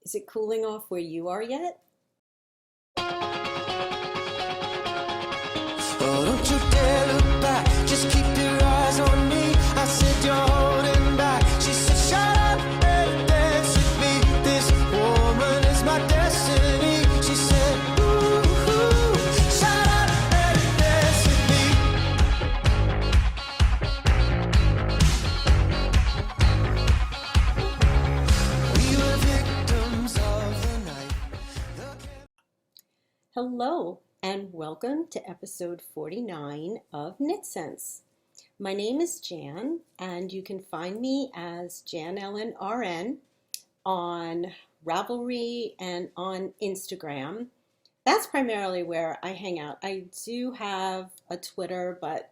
Is it cooling off where you are yet? Oh, don't you dare look back, just keep your eyes on me. I said you're holding back. She said, shut up and dance with me. This woman is my destiny. She said, ooh, shut up and dance with me. We were victims of the night. Hello, and welcome to episode 49 of KnitScents. My name is Jan, and you can find me as Jan Ellen RN on Ravelry and on Instagram. That's primarily where I hang out. I do have a Twitter, but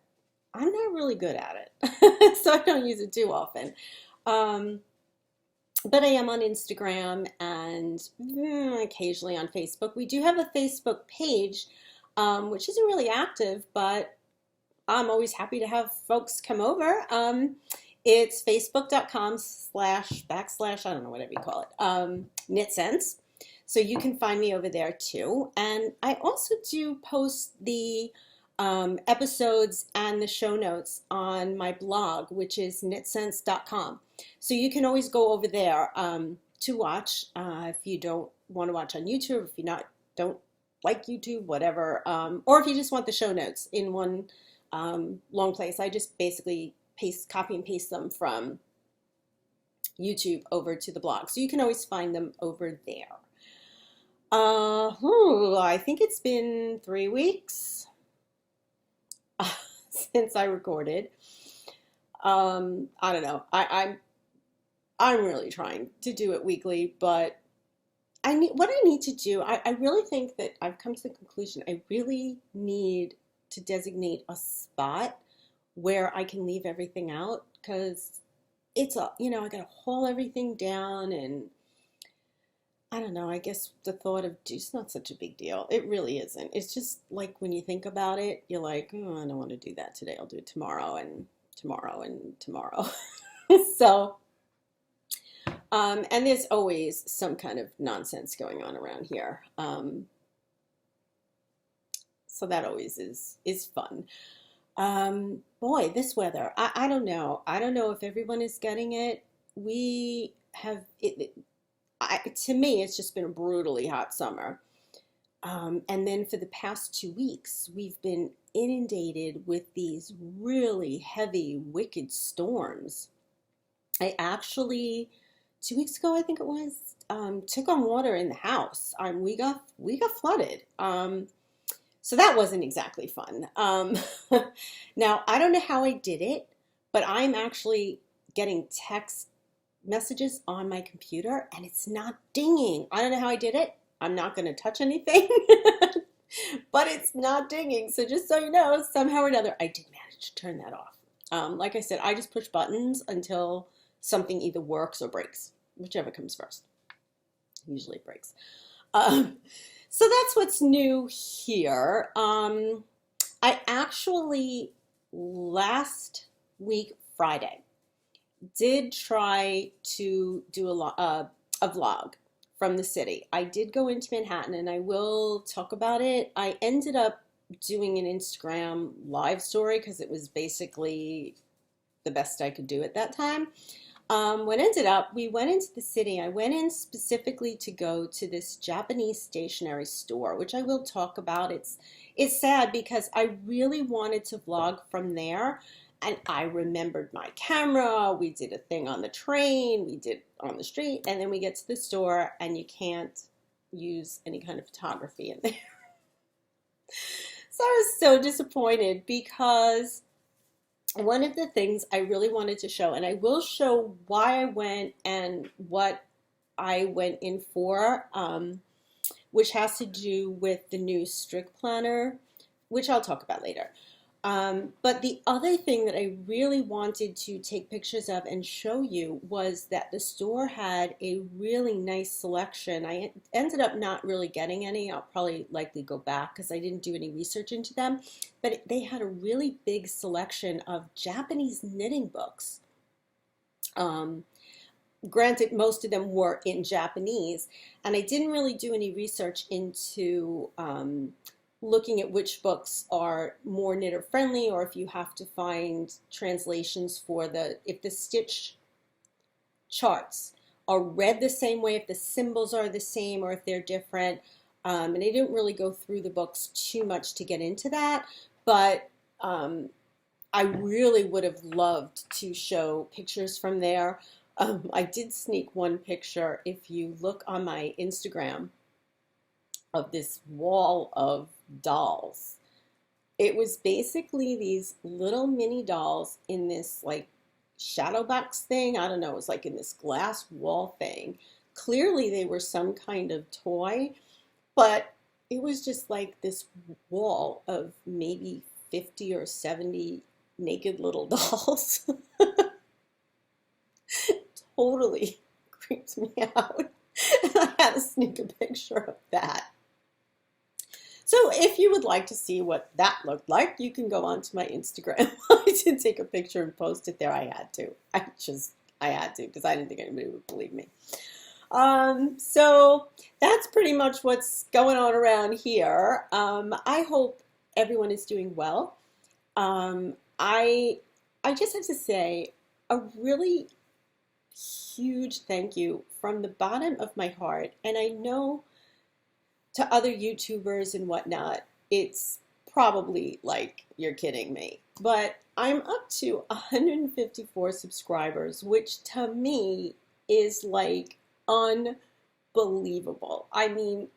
I'm not really good at it, so I don't use it too often. But I am on Instagram and occasionally on Facebook. We do have a Facebook page, which isn't really active, but I'm always happy to have folks come over. It's facebook.com// I don't know, whatever you call it, KnitScents. So you can find me over there too. And I also do post the episodes and the show notes on my blog, which is knitscents.com. So you can always go over there to watch if you don't want to watch on YouTube, if you don't like YouTube, whatever, or if you just want the show notes in one long place. I just basically copy and paste them from YouTube over to the blog. So you can always find them over there. I think it's been 3 weeks since I recorded. I don't know. I'm really trying to do it weekly, but what I need to do, I really think that I've come to the conclusion I really need to designate a spot where I can leave everything out, because I gotta haul everything down, and I don't know, I guess the thought of it's not such a big deal. It really isn't. It's just like when you think about it, you're like, oh, I don't want to do that today. I'll do it tomorrow and tomorrow and tomorrow. So, and there's always some kind of nonsense going on around here. So that always is fun. Boy, this weather, I don't know. I don't know if everyone is getting it. We have it. To me, it's just been a brutally hot summer. And then for the past 2 weeks, we've been inundated with these really heavy, wicked storms. I actually, 2 weeks ago, I think it was, took on water in the house. We got flooded. So that wasn't exactly fun. Now, I don't know how I did it, but I'm actually getting text messages on my computer and it's not dinging. I don't know how I did it. I'm not going to touch anything, but it's not dinging. So just so you know, somehow or another, I did manage to turn that off. Like I said, I just push buttons until something either works or breaks, whichever comes first. Usually it breaks. So that's what's new here. I actually, last week, Friday, did try to do a vlog from the city. I did go into Manhattan, and I will talk about it. I ended up doing an Instagram live story because it was basically the best I could do at that time. What ended up, we went into the city. I went in specifically to go to this Japanese stationery store, which I will talk about. It's sad because I really wanted to vlog from there, and I remembered my camera. We did a thing on the train, we did on the street, and then we get to the store, and you can't use any kind of photography in there. So I was so disappointed because one of the things I really wanted to show, and I will show why I went and what I went in for, which has to do with the new Strickplaner, which I'll talk about later. But the other thing that I really wanted to take pictures of and show you was that the store had a really nice selection. I ended up not really getting any. I'll probably likely go back because I didn't do any research into them. But they had a really big selection of Japanese knitting books. Granted, most of them were in Japanese, and I didn't really do any research into looking at which books are more knitter friendly, or if you have to find translations for if the stitch charts are read the same way, if the symbols are the same, or if they're different. And I didn't really go through the books too much to get into that, but I really would have loved to show pictures from there. I did sneak one picture, if you look on my Instagram, of this wall of dolls. It was basically these little mini dolls in this like shadow box thing. I don't know, it was like in this glass wall thing. Clearly they were some kind of toy, but it was just like this wall of maybe 50 or 70 naked little dolls. Totally creeped me out. And I had to sneak a picture of that. So if you would like to see what that looked like, you can go onto my Instagram. I did take a picture and post it there. I had to. I had to, because I didn't think anybody would believe me. So that's pretty much what's going on around here. I hope everyone is doing well. I just have to say a really huge thank you from the bottom of my heart. And I know to other YouTubers and whatnot, it's probably like, you're kidding me. But I'm up to 154 subscribers, which to me is like unbelievable. I mean,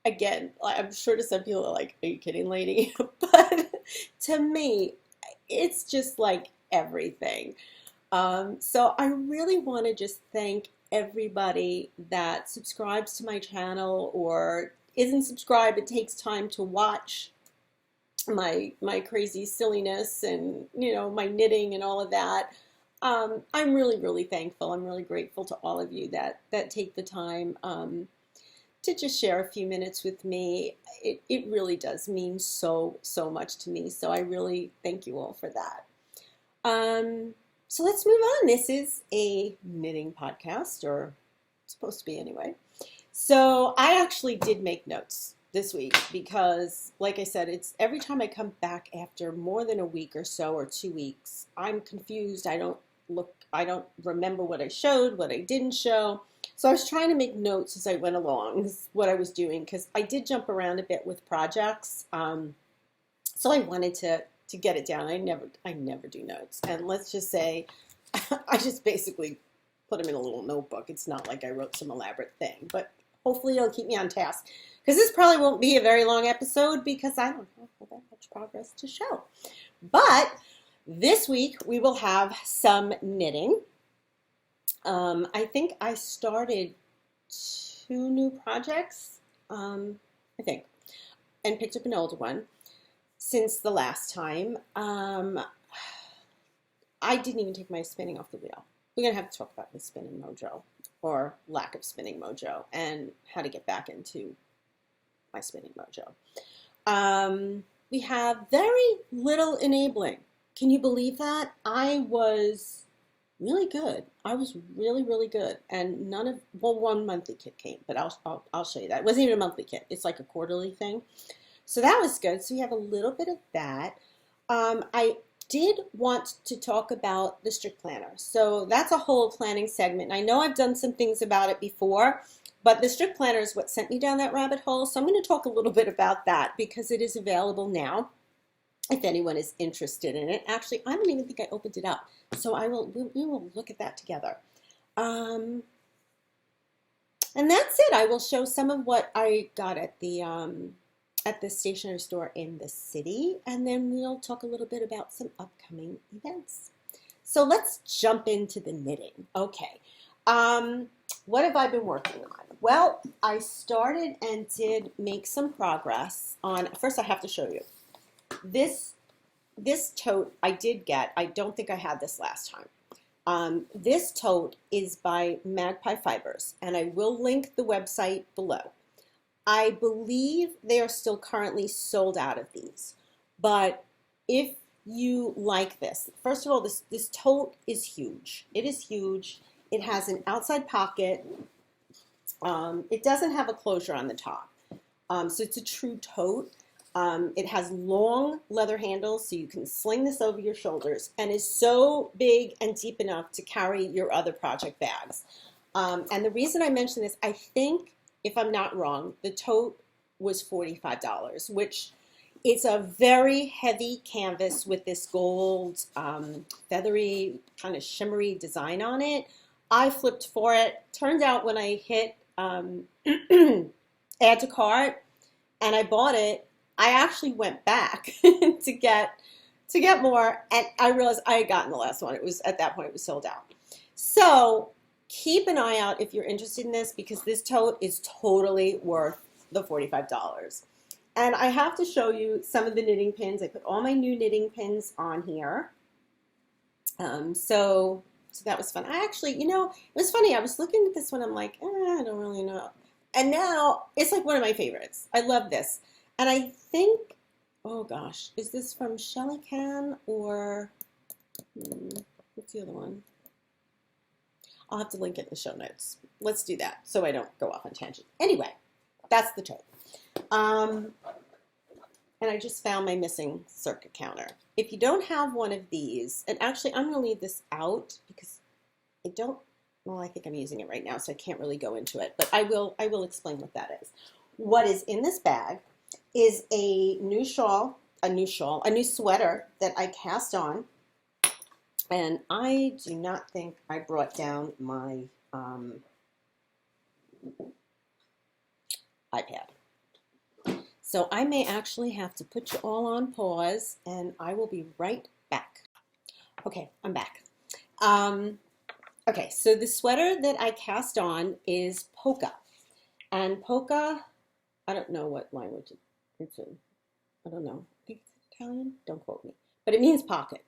again, I'm sure to some people are like, are you kidding, lady? But to me, it's just like everything. So I really want to just thank everybody that subscribes to my channel or isn't subscribed, it takes time to watch my crazy silliness and, you know, my knitting and all of that. I'm really, really thankful. I'm really grateful to all of you that take the time to just share a few minutes with me. It really does mean so much to me. So I really thank you all for that. So let's move on. This is a knitting podcast, or it's supposed to be anyway. So I actually did make notes this week because, like I said, it's every time I come back after more than a week or so, or 2 weeks, I'm confused. I don't remember what I showed, what I didn't show. So I was trying to make notes as I went along, this is what I was doing, because I did jump around a bit with projects. So I wanted to get it down. I never do notes. And let's just say I just basically put them in a little notebook. It's not like I wrote some elaborate thing, but hopefully it'll keep me on task, because this probably won't be a very long episode because I don't have that much progress to show. But this week we will have some knitting. I think I started 2 new projects, I think, and picked up an older one since the last time. I didn't even take my spinning off the wheel. We're going to have to talk about the spinning mojo, or lack of spinning mojo, and how to get back into my spinning mojo. We have very little enabling. Can you believe that? I was really good. I was really, really good. And one monthly kit came, but I'll show you that. It wasn't even a monthly kit. It's like a quarterly thing. So that was good. So we have a little bit of that. I did want to talk about the Strickplaner. So that's a whole planning segment. I know I've done some things about it before, but the Strickplaner is what sent me down that rabbit hole. So I'm going to talk a little bit about that because it is available now if anyone is interested in it. Actually, I don't even think I opened it up. So we will look at that together. And that's it. I will show some of what I got at the stationery store in the city, and then we'll talk a little bit about some upcoming events. So let's jump into the knitting. Okay, what have I been working on? Well, I started and did make some progress on, first I have to show you. This tote I did get. I don't think I had this last time. This tote is by Magpie Fibers, and I will link the website below. I believe they are still currently sold out of these, but if you like this, first of all, this tote is huge. It is huge. It has an outside pocket. It doesn't have a closure on the top. So it's a true tote. It has long leather handles, so you can sling this over your shoulders, and is so big and deep enough to carry your other project bags. And the reason I mention this, I think, if I'm not wrong, the tote was $45, which it's a very heavy canvas with this gold, feathery, kind of shimmery design on it. I flipped for it. Turned out when I hit add to cart and I bought it, I actually went back to get more, and I realized I had gotten the last one. It was, at that point, it was sold out. So keep an eye out if you're interested in this, because this tote is totally worth the $45. And I have to show you some of the knitting pins. I put all my new knitting pins on here. So that was fun. I actually, it was funny. I was looking at this one. I'm like, I don't really know. And now it's like one of my favorites. I love this. And I think, oh gosh, is this from Shellie Can or what's the other one? I'll have to link it in the show notes. Let's do that so I don't go off on tangent. Anyway, that's the tote. And I just found my missing circuit counter. If you don't have one of these, and actually I'm going to leave this out because I don't, well, I think I'm using it right now, so I can't really go into it, but I will explain what that is. What is in this bag is a new sweater that I cast on. And I do not think I brought down my iPad. So I may actually have to put you all on pause, and I will be right back. Okay, I'm back. Okay, so the sweater that I cast on is Poca. And Poca, I don't know what language it's in. I don't know. I think it's Italian. Don't quote me. But it means pocket.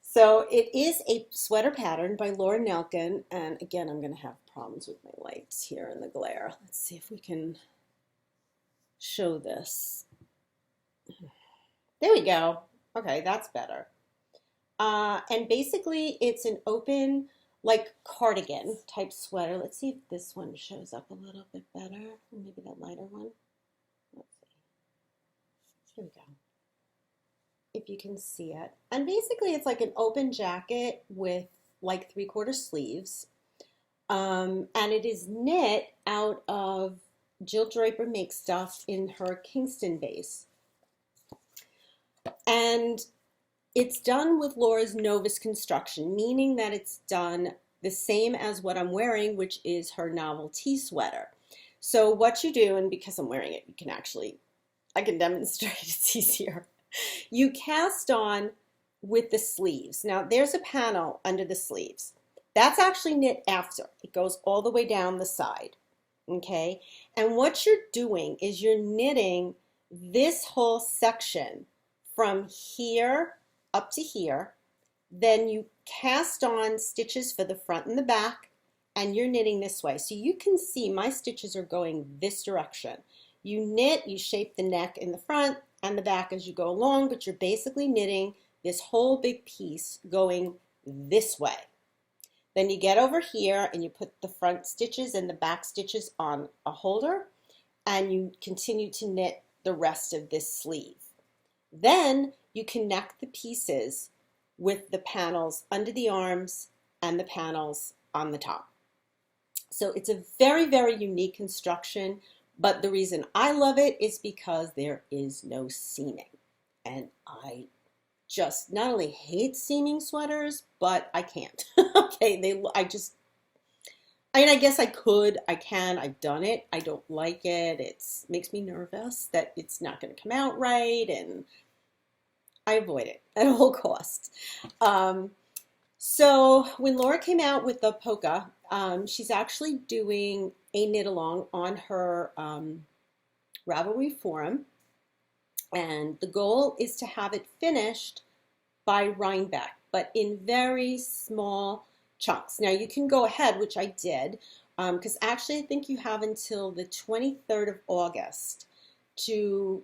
So it is a sweater pattern by Laura Nelkin, and again, I'm going to have problems with my lights here in the glare. Let's see if we can show this. There we go. Okay, that's better. And basically, it's an open, like, cardigan type sweater. Let's see if this one shows up a little bit better. Maybe that lighter one. Let's see. Here we go. If you can see it. And basically it's like an open jacket with like 3/4 sleeves. And it is knit out of Jill Draper Make Stuff in her Kingston base. And it's done with Laura's Novus construction, meaning that it's done the same as what I'm wearing, which is her novelty sweater. So what you do, and because I'm wearing it, you can actually, I can demonstrate, it's easier. You cast on with the sleeves. Now there's a panel under the sleeves. That's actually knit after. It goes all the way down the side, okay? And what you're doing is you're knitting this whole section from here up to here. Then you cast on stitches for the front and the back, and you're knitting this way. So you can see my stitches are going this direction. You knit, you shape the neck in the front and the back as you go along, but you're basically knitting this whole big piece going this way. Then you get over here and you put the front stitches and the back stitches on a holder, and you continue to knit the rest of this sleeve. Then you connect the pieces with the panels under the arms and the panels on the top. So it's a very, very unique construction. But the reason I love it is because there is no seaming. And I just not only hate seaming sweaters, but I can't. Okay, I guess I could, I can, I've done it. I don't like it. It makes me nervous that it's not going to come out right, and I avoid it at all costs. So when Laura came out with the Poca, she's actually doing a knit along on her Ravelry forum, and the goal is to have it finished by Rhinebeck, but in very small chunks. Now you can go ahead, which I did, because actually I think you have until the 23rd of August to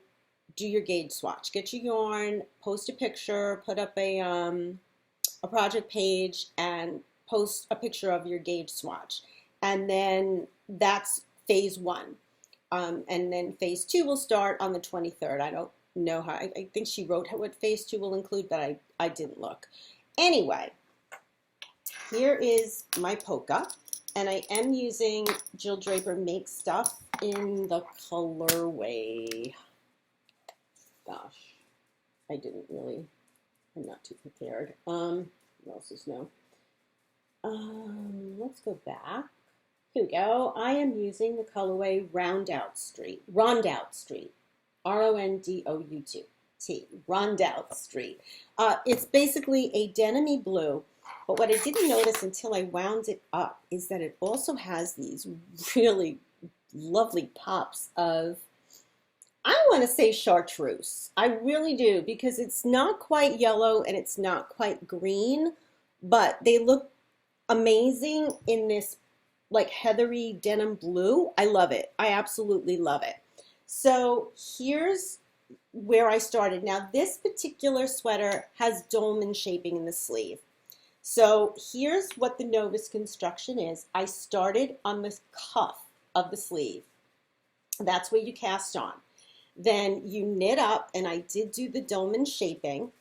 do your gauge swatch. Get your yarn, post a picture, put up a project page, and post a picture of your gauge swatch. And then that's phase 1. And then phase 2 will start on the 23rd. I don't know how, I think she wrote what phase 2 will include, but I didn't look. Anyway, here is my Poca, and I am using Jill Draper Make Stuff in the colorway. Gosh, I'm not too prepared. What else is new? Let's go back. Here we go. I am using the colorway Rondout Street, R-O-N-D-O-U-T, Rondout Street. It's basically a denim-y blue, but what I didn't notice until I wound it up is that it also has these really lovely pops of, I want to say chartreuse. I really do, because it's not quite yellow and it's not quite green, but they look amazing in this like heathery denim blue. I love it. I absolutely love it. So here's where I started. Now this particular sweater has dolman shaping in the sleeve. So here's what the novice construction is. I started on the cuff of the sleeve. That's where you cast on. Then you knit up, and I did do the dolman shaping,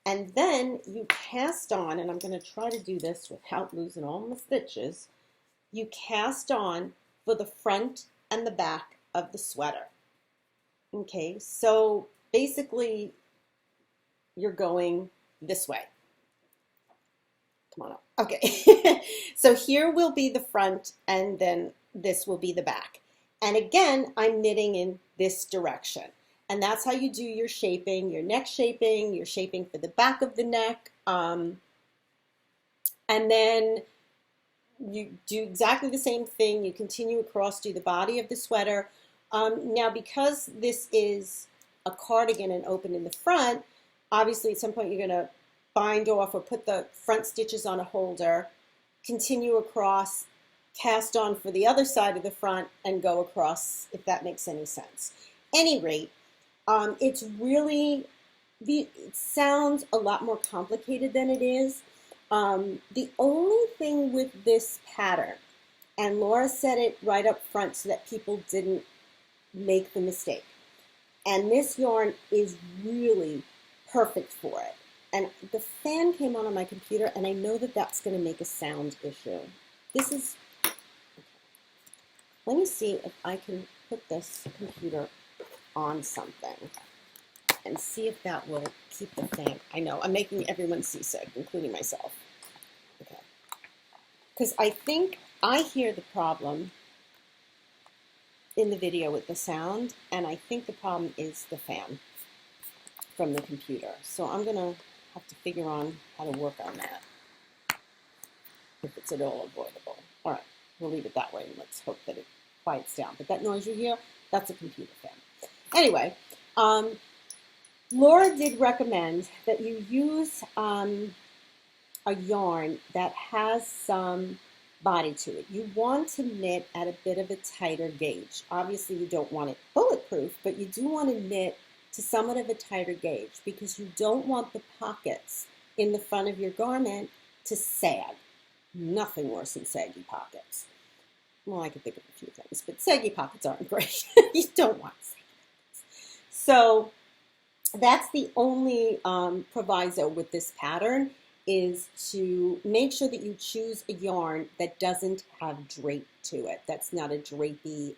and then you cast on, and I'm going to try to do this without losing all my stitches. You cast on for the front and the back of the sweater. Okay, so basically you're going this way. Come on up. Okay, so here will be the front, and then this will be the back. And again, I'm knitting in this direction. And that's how you do your shaping, your neck shaping, your shaping for the back of the neck. And then you do exactly the same thing. You continue across, do the body of the sweater. Now, because this is a cardigan and open in the front, obviously at some point you're going to bind off or put the front stitches on a holder, continue across, cast on for the other side of the front, and go across, if that makes any sense. Any rate, it's really, it sounds a lot more complicated than it is. The only thing with this pattern, and Laura said it right up front so that people didn't make the mistake, and this yarn is really perfect for it. And the fan came on my computer, and I know that that's going to make a sound issue. This is, okay. Let me see if I can put this computer on something and see if that will keep the fan. I know, I'm making everyone seasick, including myself. Okay. Because I think I hear the problem in the video with the sound, and I think the problem is the fan from the computer. So I'm going to have to figure on how to work on that, if it's at all avoidable. All right, we'll leave it that way, and let's hope that it quiets down. But that noise you hear, that's a computer fan. Anyway, Laura did recommend that you use a yarn that has some body to it. You want to knit at a bit of a tighter gauge. Obviously, you don't want it bulletproof, but you do want to knit to somewhat of a tighter gauge, because you don't want the pockets in the front of your garment to sag. Nothing worse than saggy pockets. Well, I can think of a few things, but saggy pockets aren't great. You don't want saggy pockets. So that's the only proviso with this pattern, is to make sure that you choose a yarn that doesn't have drape to it. That's not a drapey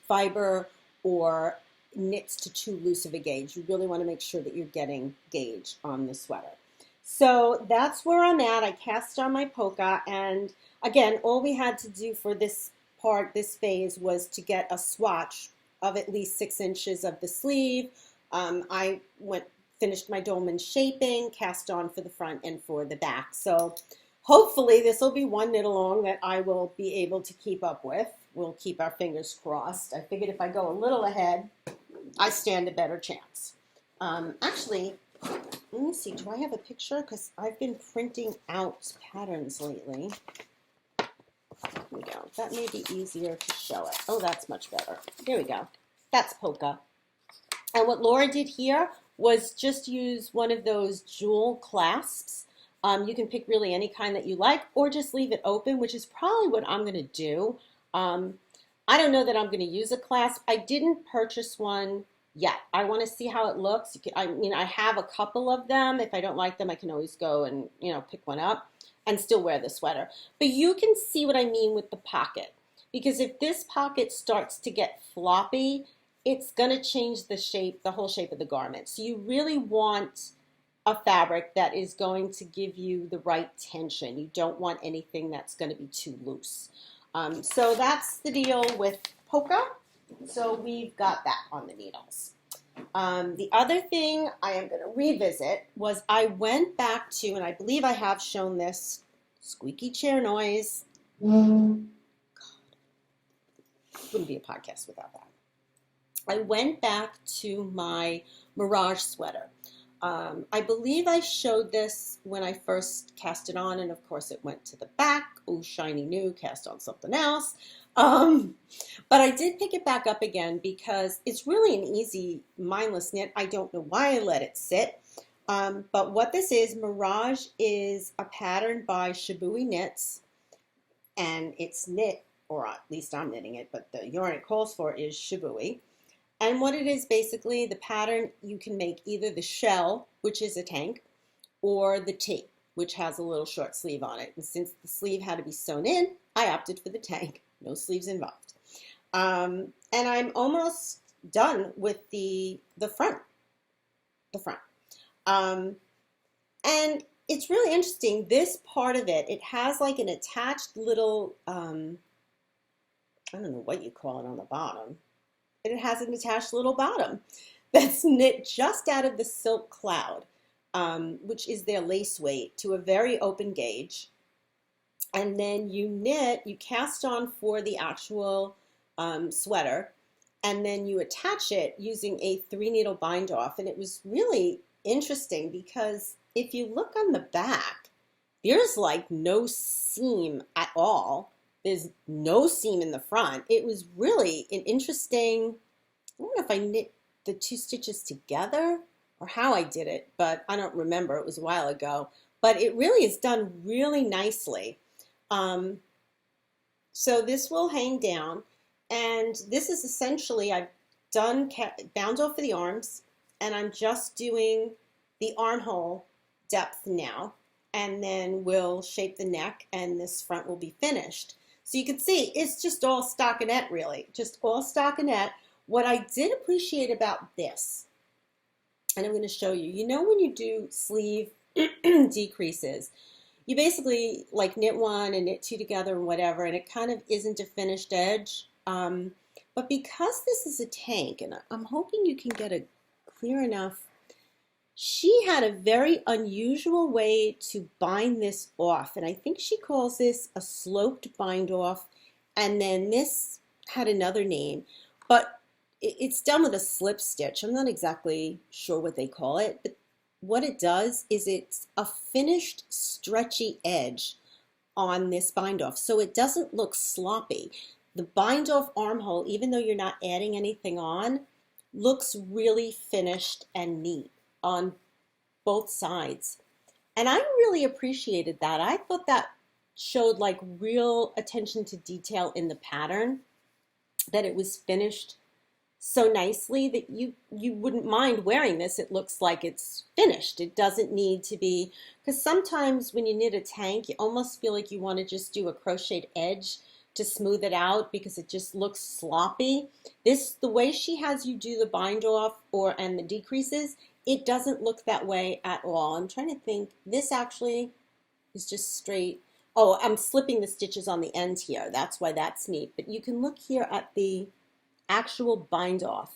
fiber or knits to too loose of a gauge. You really want to make sure that you're getting gauge on the sweater. So that's where I'm at. I cast on my Poca, and again, all we had to do for this part, this phase, was to get a swatch of at least 6 inches of the sleeve. I finished my dolman shaping, cast on for the front and for the back. So hopefully this will be one knit along that I will be able to keep up with. We'll keep our fingers crossed. I figured if I go a little ahead, I stand a better chance. Actually, let me see, do I have a picture? Because I've been printing out patterns lately. Here we go. That may be easier to show it. Oh, that's much better. Here we go. That's Poca. And what Laura did here was just use one of those jewel clasps. You can pick really any kind that you like, or just leave it open, which is probably what I'm going to do. I don't know that I'm going to use a clasp. I didn't purchase one yet. I want to see how it looks. I mean, I have a couple of them. If I don't like them, I can always go and, pick one up and still wear the sweater. But you can see what I mean with the pocket. Because if this pocket starts to get floppy, it's going to change the shape, the whole shape of the garment. So you really want a fabric that is going to give you the right tension. You don't want anything that's going to be too loose. So that's the deal with Poca. So we've got that on the needles. The other thing I am going to revisit was I went back to, and I believe I have shown this, squeaky chair noise. God, wouldn't be a podcast without that. I went back to my Mirage sweater. I believe I showed this when I first cast it on, and of course it went to the back. Oh, shiny new, cast on something else. But I did pick it back up again because it's really an easy mindless knit. I don't know why I let it sit. But what this is, Mirage is a pattern by Shibui Knits, and it's knit, or at least I'm knitting it, but the yarn it calls for is Shibui. And what it is basically, the pattern, you can make either the shell, which is a tank, or the Teague, which has a little short sleeve on it. And since the sleeve had to be sewn in, I opted for the tank. No sleeves involved. And I'm almost done with the front. And it's really interesting. This part of it, it has like an attached little, I don't know what you call it on the bottom. It has an attached little bottom that's knit just out of the silk cloud, which is their lace weight, to a very open gauge. And then you cast on for the actual sweater, and then you attach it using a 3-needle bind off. And it was really interesting because if you look on the back, there's like no seam at all. There's no seam in the front. It was really an interesting, I don't know if I knit the 2 stitches together or how I did it, but I don't remember. It was a while ago. But it really is done really nicely. So this will hang down, and this is essentially, I've done bound off for the arms, and I'm just doing the armhole depth now, and then we'll shape the neck, and this front will be finished. So you can see it's just all stockinette, really, just all stockinette. What I did appreciate about this, and I'm going to show you, when you do sleeve decreases, you basically like knit 1 and knit 2 together and whatever, and it kind of isn't a finished edge. But because this is a tank, and I'm hoping you can get a clear enough, she had a very unusual way to bind this off, and I think she calls this a sloped bind off, and then this had another name, but it's done with a slip stitch. I'm not exactly sure what they call it, but what it does is it's a finished stretchy edge on this bind off, so it doesn't look sloppy. The bind off armhole, even though you're not adding anything on, looks really finished and neat on both sides. And I really appreciated that. I thought that showed like real attention to detail in the pattern, that it was finished so nicely that you wouldn't mind wearing this. It looks like it's finished. It doesn't need to be, because sometimes when you knit a tank, you almost feel like you want to just do a crocheted edge to smooth it out because it just looks sloppy. The way she has you do the bind off and the decreases, it doesn't look that way at all. I'm trying to think, this actually is just straight. Oh, I'm slipping the stitches on the end here. That's why that's neat. But you can look here at the actual bind off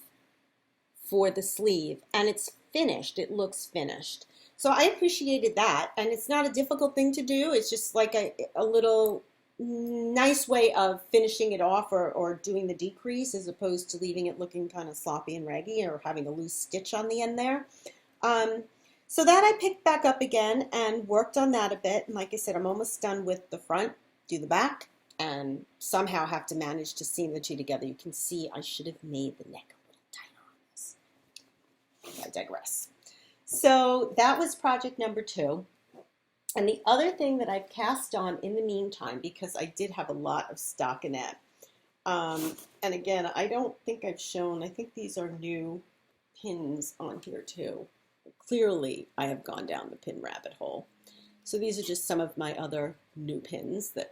for the sleeve, and it's finished. It looks finished. So I appreciated that, and it's not a difficult thing to do. It's just like a little nice way of finishing it off, or doing the decrease, as opposed to leaving it looking kind of sloppy and raggy or having a loose stitch on the end there. So that I picked back up again and worked on that a bit. And like I said, I'm almost done with the front, do the back, and somehow have to manage to seam the 2 together. You can see I should have made the neck a little tighter on this. I digress. So that was project number 2. And the other thing that I've cast on in the meantime, because I did have a lot of stockinette, and again, I don't think I've shown, I think these are new pins on here too. Clearly, I have gone down the pin rabbit hole. So these are just some of my other new pins that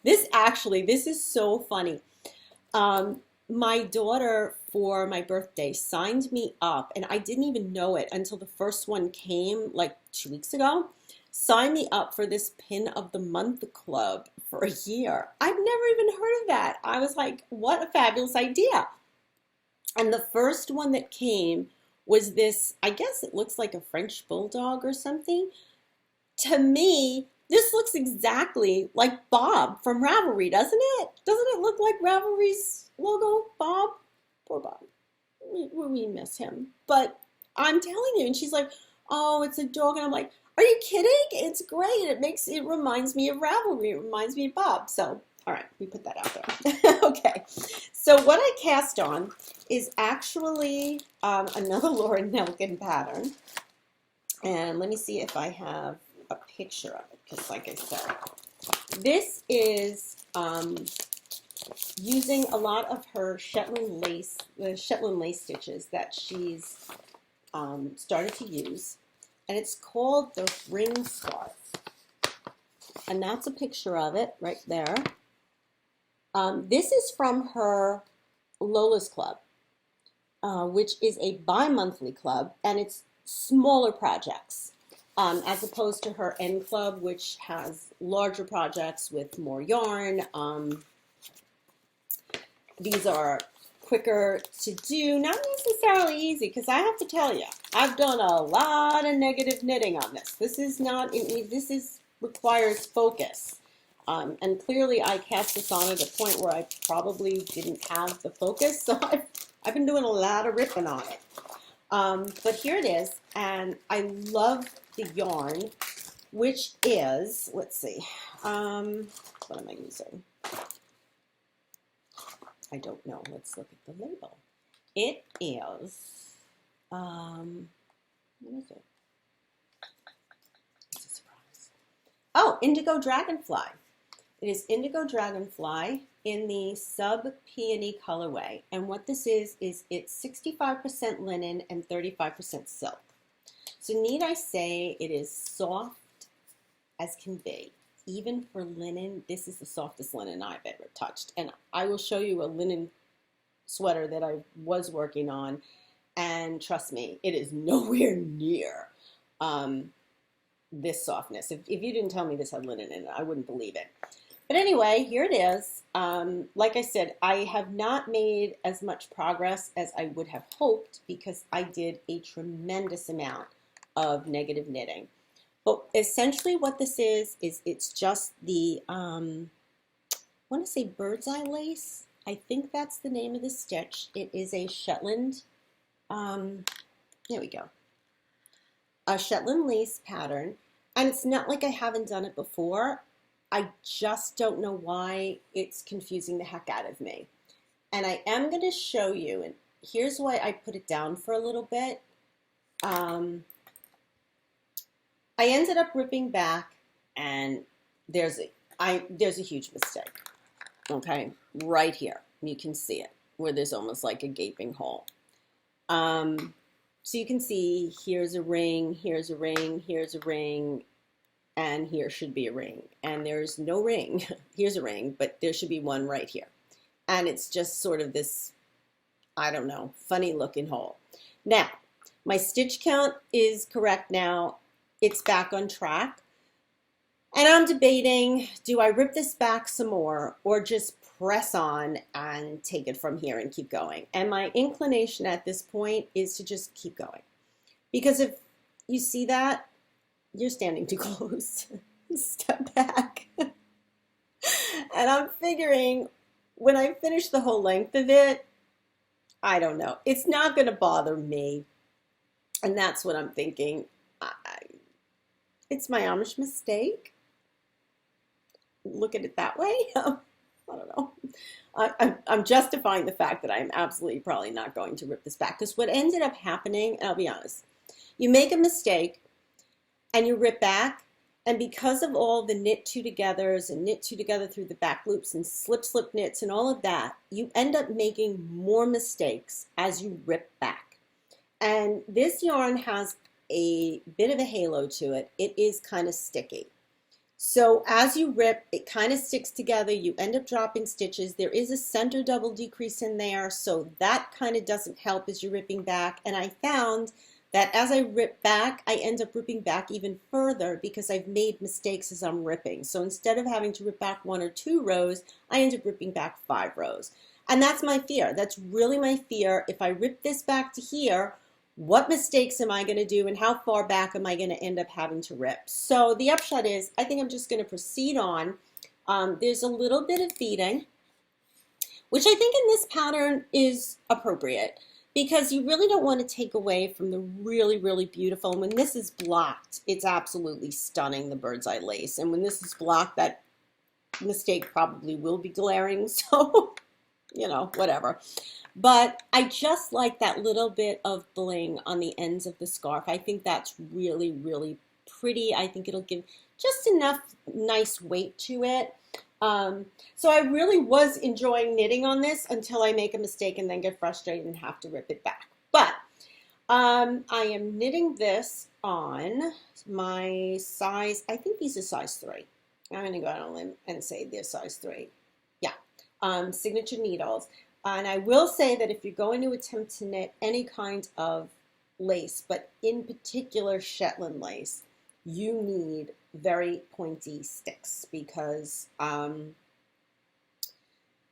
this is so funny. My daughter, for my birthday, signed me up, and I didn't even know it until the first one came like 2 weeks ago. Signed me up for this Pin of the Month Club for a year. I've never even heard of that. I was like, what a fabulous idea. And the first one that came was this, I guess it looks like a French bulldog or something. To me, this looks exactly like Bob from Ravelry, doesn't it? Doesn't it look like Ravelry's logo, Bob? Poor Bob. We miss him. But I'm telling you, and she's like, oh, it's a dog. And I'm like, are you kidding? It's great. It reminds me of Ravelry. It reminds me of Bob. So, all right, we put that out there. Okay. So what I cast on is actually another Laura Nelkin pattern. And let me see if I have a picture of it, because like I said, this is using a lot of her Shetland lace, the Shetland lace stitches that she's started to use. And it's called the Hring scarf. And that's a picture of it right there. This is from her Lola's Club, which is a bi-monthly club, and it's smaller projects, as opposed to her End Club, which has larger projects with more yarn. These are quicker to do, not necessarily easy, because I have to tell you, I've done a lot of negative knitting on this. This requires focus. And clearly I cast this on at a point where I probably didn't have the focus, so I've been doing a lot of ripping on it. But here it is, and I love the yarn, which is, let's see, what am I using? I don't know. Let's look at the label. It is, what is it? It's a surprise. Oh, Indigo Dragonfly. It is Indigo Dragonfly in the Sub Peony colorway. And what this is it's 65% linen and 35% silk. So need I say it is soft as can be. Even for linen, this is the softest linen I've ever touched. And I will show you a linen sweater that I was working on. And trust me, it is nowhere near this softness. If you didn't tell me this had linen in it, I wouldn't believe it. But anyway, here it is. Like I said, I have not made as much progress as I would have hoped because I did a tremendous amount of negative knitting. But essentially what this is it's just the, I want to say bird's eye lace. I think that's the name of the stitch. It is a Shetland, there we go. A Shetland lace pattern. And it's not like I haven't done it before. I just don't know why it's confusing the heck out of me. And I am going to show you, and here's why I put it down for a little bit. I ended up ripping back, and there's a huge mistake, okay, right here. You can see it, where there's almost like a gaping hole. So you can see here's a ring, here's a ring, here's a ring, and here should be a ring. And there's no ring. Here's a ring, but there should be one right here. And it's just sort of this, I don't know, funny looking hole. Now, my stitch count is correct now. It's back on track. And I'm debating, do I rip this back some more or just press on and take it from here and keep going? And my inclination at this point is to just keep going. Because if you see that, you're standing too close. Step back. And I'm figuring when I finish the whole length of it, I don't know. It's not going to bother me. And that's what I'm thinking. It's my Amish mistake. Look at it that way. I don't know. I'm justifying the fact that I'm absolutely probably not going to rip this back. Because what ended up happening, and I'll be honest, you make a mistake and you rip back, And because of all the knit two togethers and knit two together through the back loops and slip knits and all of that, you end up making more mistakes as you rip back. And this yarn has a bit of a halo to it. It is kind of sticky. So as you rip, it kind of sticks together. You end up dropping stitches. There is a center double decrease in there, so that kind of doesn't help as you're ripping back. And I found that as I rip back, I end up ripping back even further because I've made mistakes as I'm ripping. So instead of having to rip back 1 or 2 rows, I end up ripping back 5 rows. And that's my fear. That's really my fear. If I rip this back to here, what mistakes am I going to do and how far back am I going to end up having to rip? So the upshot is, I think I'm just going to proceed on. There's a little bit of beading, which I think in this pattern is appropriate because you really don't want to take away from the really, really beautiful. And when this is blocked, it's absolutely stunning, the bird's eye lace. And when this is blocked, that mistake probably will be glaring. So, you know, whatever. But I just like that little bit of bling on the ends of the scarf. I think that's really, really pretty. I think it'll give just enough nice weight to it. So I really was enjoying knitting on this until I make a mistake and then get frustrated and have to rip it back. But I am knitting this on my size, I think these are size 3. I'm going to go out on a limb and say they're size 3. Yeah, signature needles. And I will say that if you're going to attempt to knit any kind of lace, but in particular Shetland lace, you need very pointy sticks because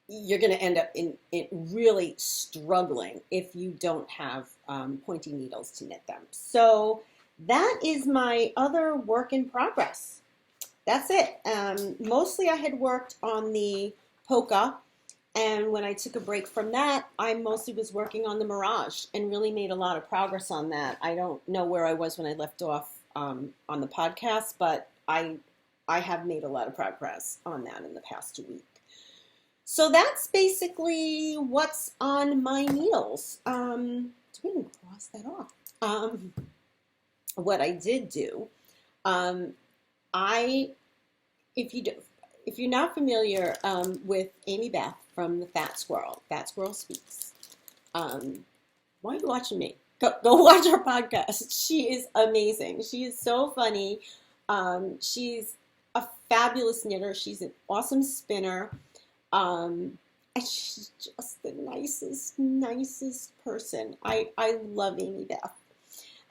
you're going to end up in really struggling if you don't have pointy needles to knit them. So that is my other work in progress. That's it. Mostly I had worked on the Poca. And when I took a break from that, I mostly was working on the Mirage and really made a lot of progress on that. I don't know where I was when I left off on the podcast, but I have made a lot of progress on that in the past 2 weeks. So that's basically what's on my needles. So we can cross that off. What I did do, if you're not familiar with Amy Beth from the Fat Squirrel Speaks, why are you watching me? Go watch her podcast. She is amazing. She is so funny. She's a fabulous knitter. She's an awesome spinner. And she's just the nicest person. I love Amy Beth.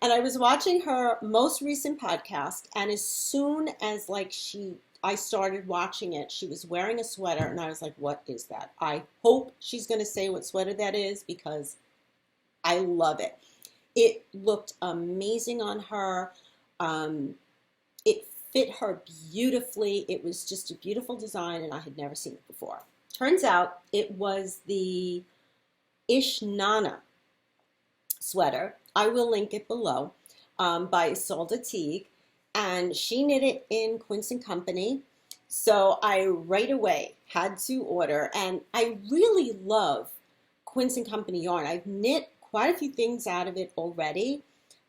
And I was watching her most recent podcast, and as soon as I started watching it, she was wearing a sweater, and I was like, what is that? I hope she's going to say what sweater that is because I love it. It looked amazing on her. It fit her beautifully. It was just a beautiful design, and I had never seen it before. Turns out it was the Ishnana sweater. I will link it below, by Ysolda Teague. And she knit it in Quince & Company. So I right away had to order. And I really love Quince & Company yarn. I've knit quite a few things out of it already.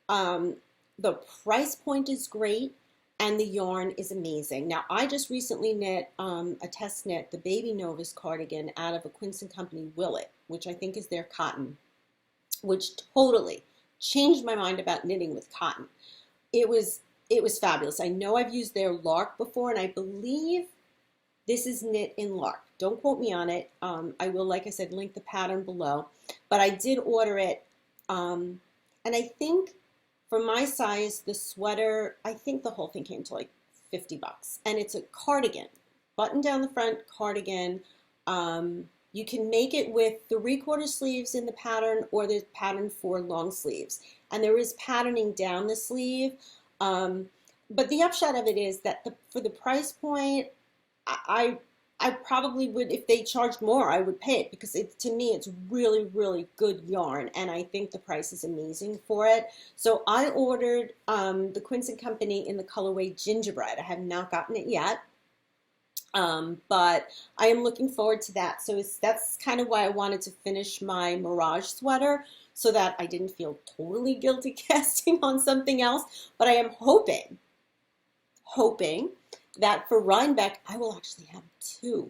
The price point is great. And the yarn is amazing. Now, I just recently knit a test knit, the Baby Novus cardigan, out of a Quince & Company Willet, which I think is their cotton, which totally changed my mind about knitting with cotton. It was fabulous. I know I've used their Lark before, and I believe this is knit in Lark. Don't quote me on it. I will, like I said, link the pattern below. But I did order it, and I think for my size, the sweater, I think the whole thing came to like $50. And it's a cardigan, button down the front cardigan. You can make it with 3/4 sleeves in the pattern, or there's pattern for long sleeves. And there is patterning down the sleeve. But the upshot of it is that for the price point, I probably would, if they charged more, I would pay it because to me, it's really, really good yarn. And I think the price is amazing for it. So I ordered the Quince & Company in the colorway Gingerbread. I have not gotten it yet. But I am looking forward to that. So that's kind of why I wanted to finish my Mirage sweater, so that I didn't feel totally guilty casting on something else. But I am hoping hoping that for Rhinebeck, I will actually have 2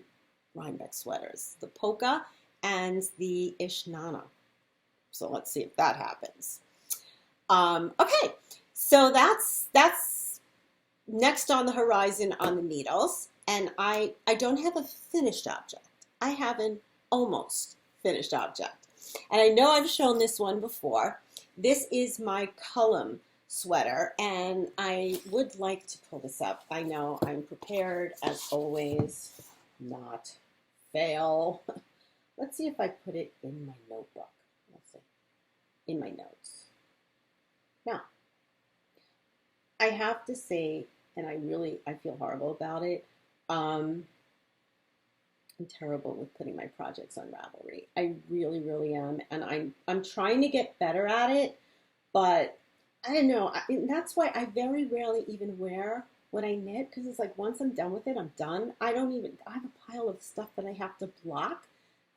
Rhinebeck sweaters, the Poca and the Ishnana. So let's see if that happens. Okay, so that's next on the horizon on the needles, and I don't have a finished object. I have an almost finished object, and I know I've shown this one before. This is my Cullum sweater, and I would like to pull this up. I know I'm prepared as always, not fail. Let's see if I put it in my notebook. Let's see, in my notes. Now, I have to say, and I feel horrible about it. I'm terrible with putting my projects on Ravelry. I really, really am, and I'm trying to get better at it, but I don't know. That's why I very rarely even wear what I knit, because it's like once I'm done with it, I'm done. I have a pile of stuff that I have to block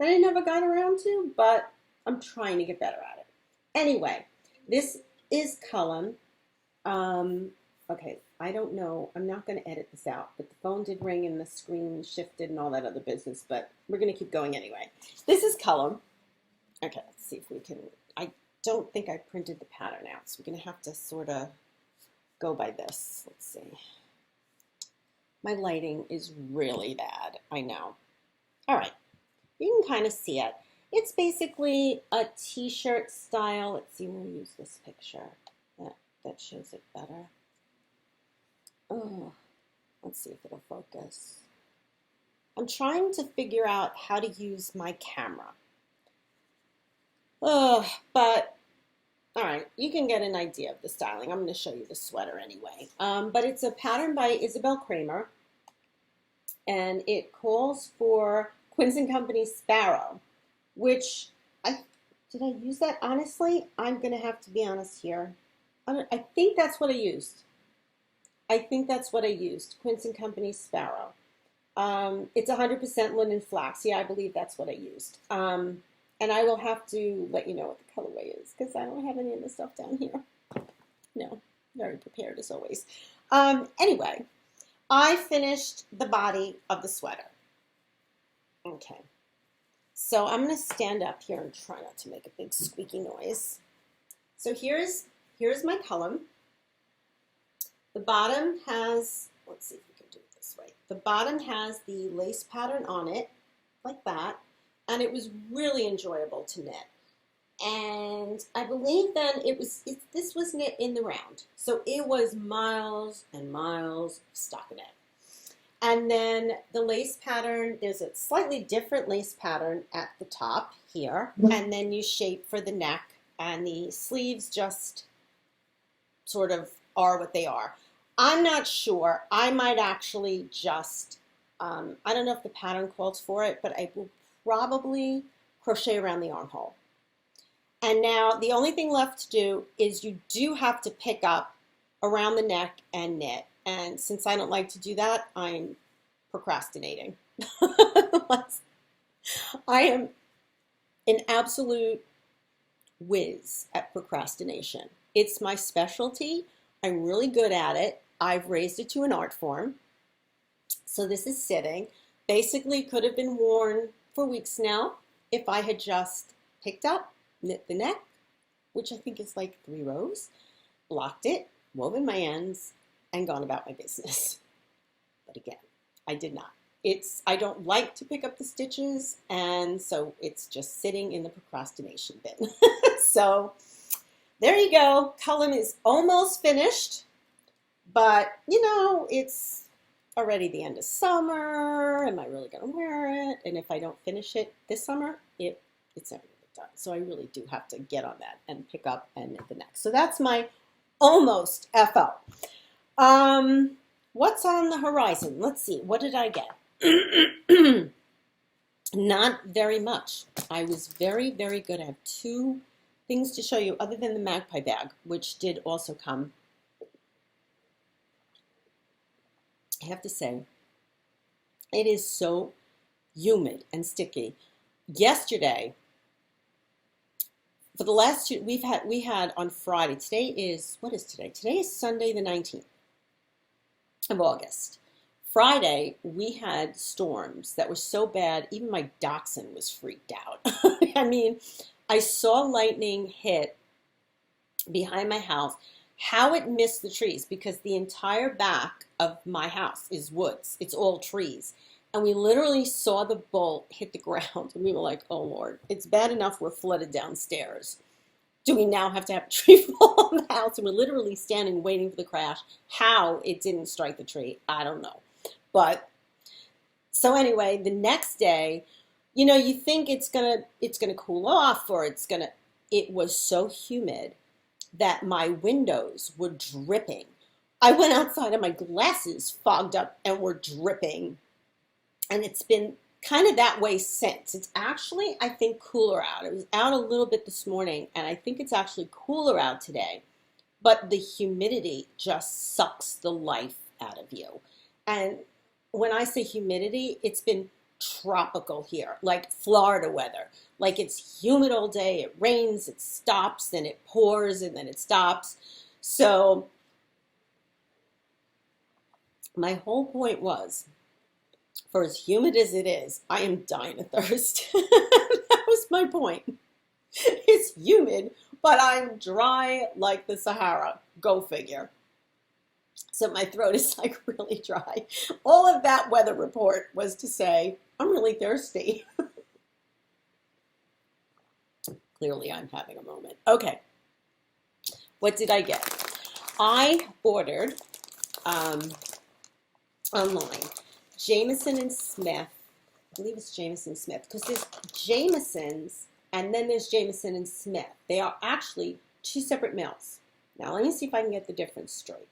that I never got around to, but I'm trying to get better at it. Anyway, this is Cullum. Okay, I don't know. I'm not going to edit this out, but the phone did ring and the screen shifted and all that other business, but we're going to keep going anyway. This is Cullum. Okay, let's see if we can. I don't think I printed the pattern out, so we're going to have to sort of go by this. Let's see. My lighting is really bad, I know. All right, you can kind of see it. It's basically a t-shirt style. Let's see, we'll use this picture. That shows it better. Oh, let's see if it'll focus. I'm trying to figure out how to use my camera. Oh, but all right, you can get an idea of the styling. I'm going to show you the sweater anyway. But it's a pattern by Isabel Kraemer, and it calls for Quince & Company Sparrow, which did I use that? Honestly, I'm going to have to be honest here. I think that's what I used. Quince & Company Sparrow. It's 100% linen flax. Yeah, I believe that's what I used. And I will have to let you know what the colorway is, because I don't have any of the stuff down here. No, very prepared as always. Anyway, I finished the body of the sweater. Okay. So I'm going to stand up here and try not to make a big squeaky noise. So here's my Cullum. The bottom has, let's see if we can do it this way. The bottom has the lace pattern on it, like that, and it was really enjoyable to knit. And I believe then this was knit in the round, so it was miles and miles of stockinette. And then the lace pattern, there's a slightly different lace pattern at the top here, and then you shape for the neck, and the sleeves just sort of are what they are. I'm not sure. I might actually just, I don't know if the pattern calls for it, but I will probably crochet around the armhole. And now the only thing left to do is you do have to pick up around the neck and knit. And since I don't like to do that, I'm procrastinating. I am an absolute whiz at procrastination. It's my specialty. I'm really good at it. I've raised it to an art form. So this is sitting. Basically could have been worn for weeks now if I had just picked up, knit the neck, which I think is like 3 rows, blocked it, woven my ends, and gone about my business. But again, I did not. I don't like to pick up the stitches, and so it's just sitting in the procrastination bin. So there you go. Cullum is almost finished, but you know, it's already the end of summer. Am I really going to wear it? And if I don't finish it this summer, it's never going to be done. So I really do have to get on that and pick up and knit the next. So that's my almost FL. What's on the horizon? Let's see. What did I get? Not very much. I was very, very good. I have 2 things to show you other than the Magpie bag, which did also come. I have to say, it is so humid and sticky. Yesterday, for the last 2, we had on Friday. Today is, what is today? Today is Sunday the 19th. of August. Friday, we had storms that were so bad, even my dachshund was freaked out. I mean, I saw lightning hit behind my house. How it missed the trees, because the entire back of my house is woods. It's all trees. And we literally saw the bolt hit the ground. And we were like, oh, Lord, it's bad enough we're flooded downstairs. Do we now have to have a tree fall on the house? And we're literally standing waiting for the crash. How it didn't strike the tree, I don't know. But so anyway, the next day, you know, you think it's gonna cool off, or it was so humid that my windows were dripping. I went outside and my glasses fogged up and were dripping. And it's been kind of that way since. It's actually, I think, cooler out. It was out a little bit this morning, and I think it's actually cooler out today. But the humidity just sucks the life out of you. And when I say humidity, it's been tropical here, like Florida weather. Like it's humid all day, it rains, it stops, then it pours, and then it stops. So my whole point was, for as humid as it is, I am dying of thirst. That was my point. It's humid, but I'm dry like the Sahara. Go figure. So my throat is like really dry. All of that weather report was to say, I'm really thirsty. Clearly I'm having a moment. Okay. What did I get? I ordered online Jamieson and Smith. I believe it's Jamieson Smith, because there's Jamieson's and then there's Jamieson and Smith. They are actually two separate mills. Now let me see if I can get the difference straight.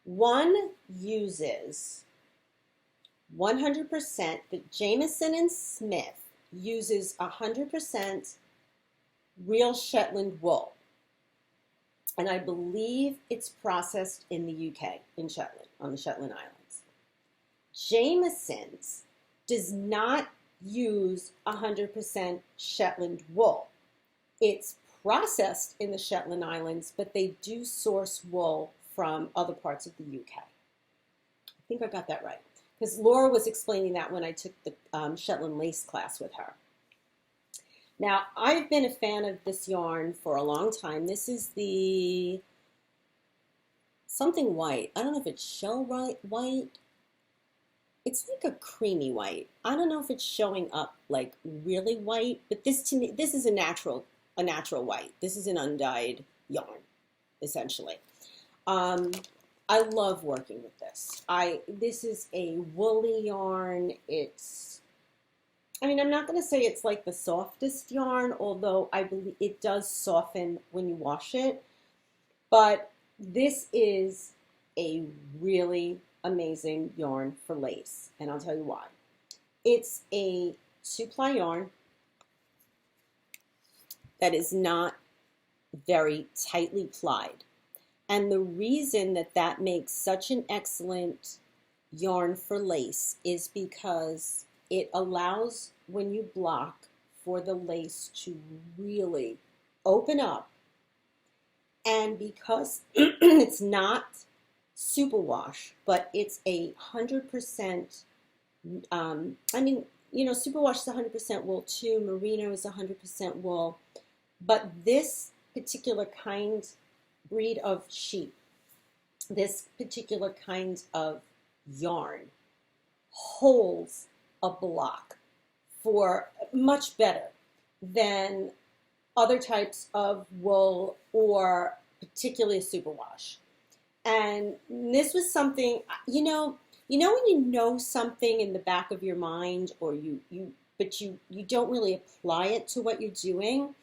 One uses 100%, the Jamieson and Smith uses 100% real Shetland wool. And I believe it's processed in the UK, in Shetland, on the Shetland Islands. Jamieson's does not use 100% Shetland wool. It's processed in the Shetland Islands, but they do source wool from other parts of the UK. I think I got that right, because Laura was explaining that when I took the Shetland lace class with her. Now, I've been a fan of this yarn for a long time. This is the something white. I don't know if it's shell white. It's like a creamy white. I don't know if it's showing up like really white, but this to me, this is a natural white. This is an undyed yarn, essentially. I love working with this. This is a woolly yarn. I mean, I'm not going to say it's like the softest yarn, although I believe it does soften when you wash it. But this is a really amazing yarn for lace, and I'll tell you why. It's a 2-ply yarn that is not very tightly plied. And the reason that that makes such an excellent yarn for lace is because it allows, when you block, for the lace to really open up. And because it's not superwash, but it's 100%, I mean, you know, superwash is 100% wool too, merino is 100% wool, but this particular breed of sheep, this particular kind of yarn holds a block for much better than other types of wool, or particularly a superwash. And this was something, you know when you know something in the back of your mind, or but you don't really apply it to what you're doing.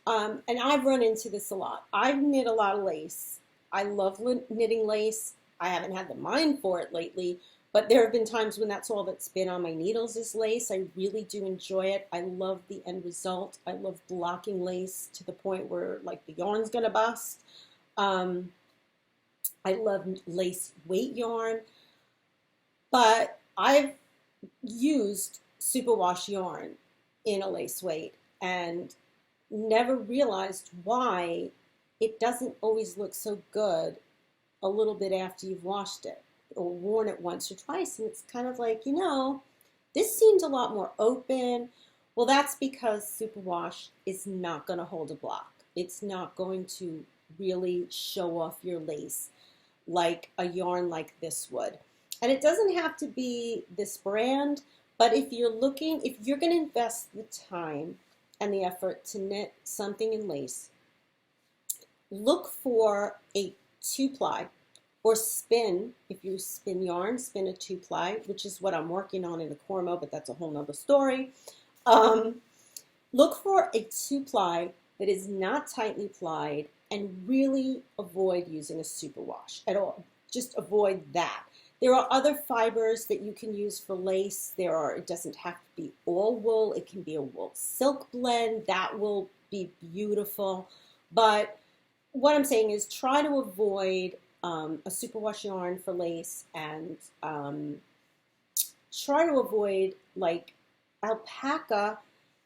And I've run into this a lot. I've knit a lot of lace. I love knitting lace. I haven't had the mind for it lately, but there have been times when that's all that's been on my needles is lace. I really do enjoy it. I love the end result. I love blocking lace to the point where like the yarn's gonna bust. I love lace weight yarn, but I've used superwash yarn in a lace weight and never realized why it doesn't always look so good a little bit after you've washed it. or worn it once or twice, and it's kind of like, this seems a lot more open. Well, that's because superwash is not going to hold a block. It's not going to really show off your lace like a yarn like this would. And it doesn't have to be this brand, but if you're going to invest the time and the effort to knit something in lace, look for a 2-ply or spin. If you spin yarn, spin a 2-ply, which is what I'm working on in the Cormo, but that's a whole nother story. Look for a 2-ply that is not tightly plied, and really avoid using a superwash at all. Just avoid that. There are other fibers that you can use for lace. It doesn't have to be all wool. It can be a wool silk blend. That will be beautiful. But what I'm saying is try to avoid a superwash yarn for lace, and try to avoid, like, alpaca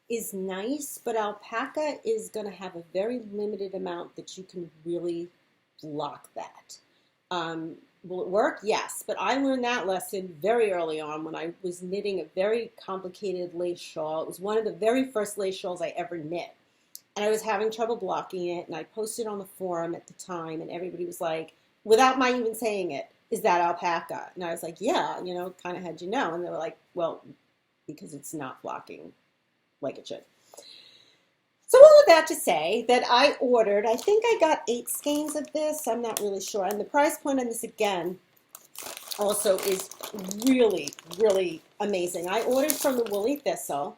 is nice, but alpaca is going to have a very limited amount that you can really block that. Will it work? Yes, but I learned that lesson very early on when I was knitting a very complicated lace shawl. It was one of the very first lace shawls I ever knit, and I was having trouble blocking it, and I posted on the forum at the time, and everybody was like, without my even saying it, is that alpaca? And I was like, yeah, kind of had and they were like, well, because it's not blocking like it should. So all of that to say that I think I got 8 skeins of this. I'm not really sure. And the price point on this, again, also is really, really amazing. I ordered from the Woolly Thistle.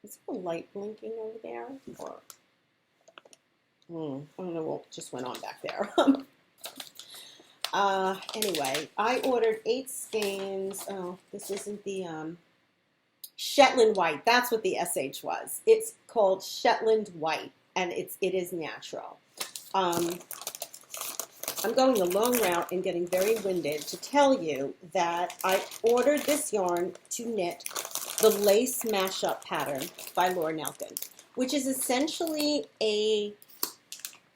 Is there a light blinking over there? Or, I don't know what just went on back there. Anyway, I ordered 8 skeins. Oh, this isn't the Shetland White. That's what the SH was. It's called Shetland White, and it is natural. I'm going the long route and getting very winded to tell you that I ordered this yarn to knit the Lace Mashup pattern by Laura Nelkin, which is essentially a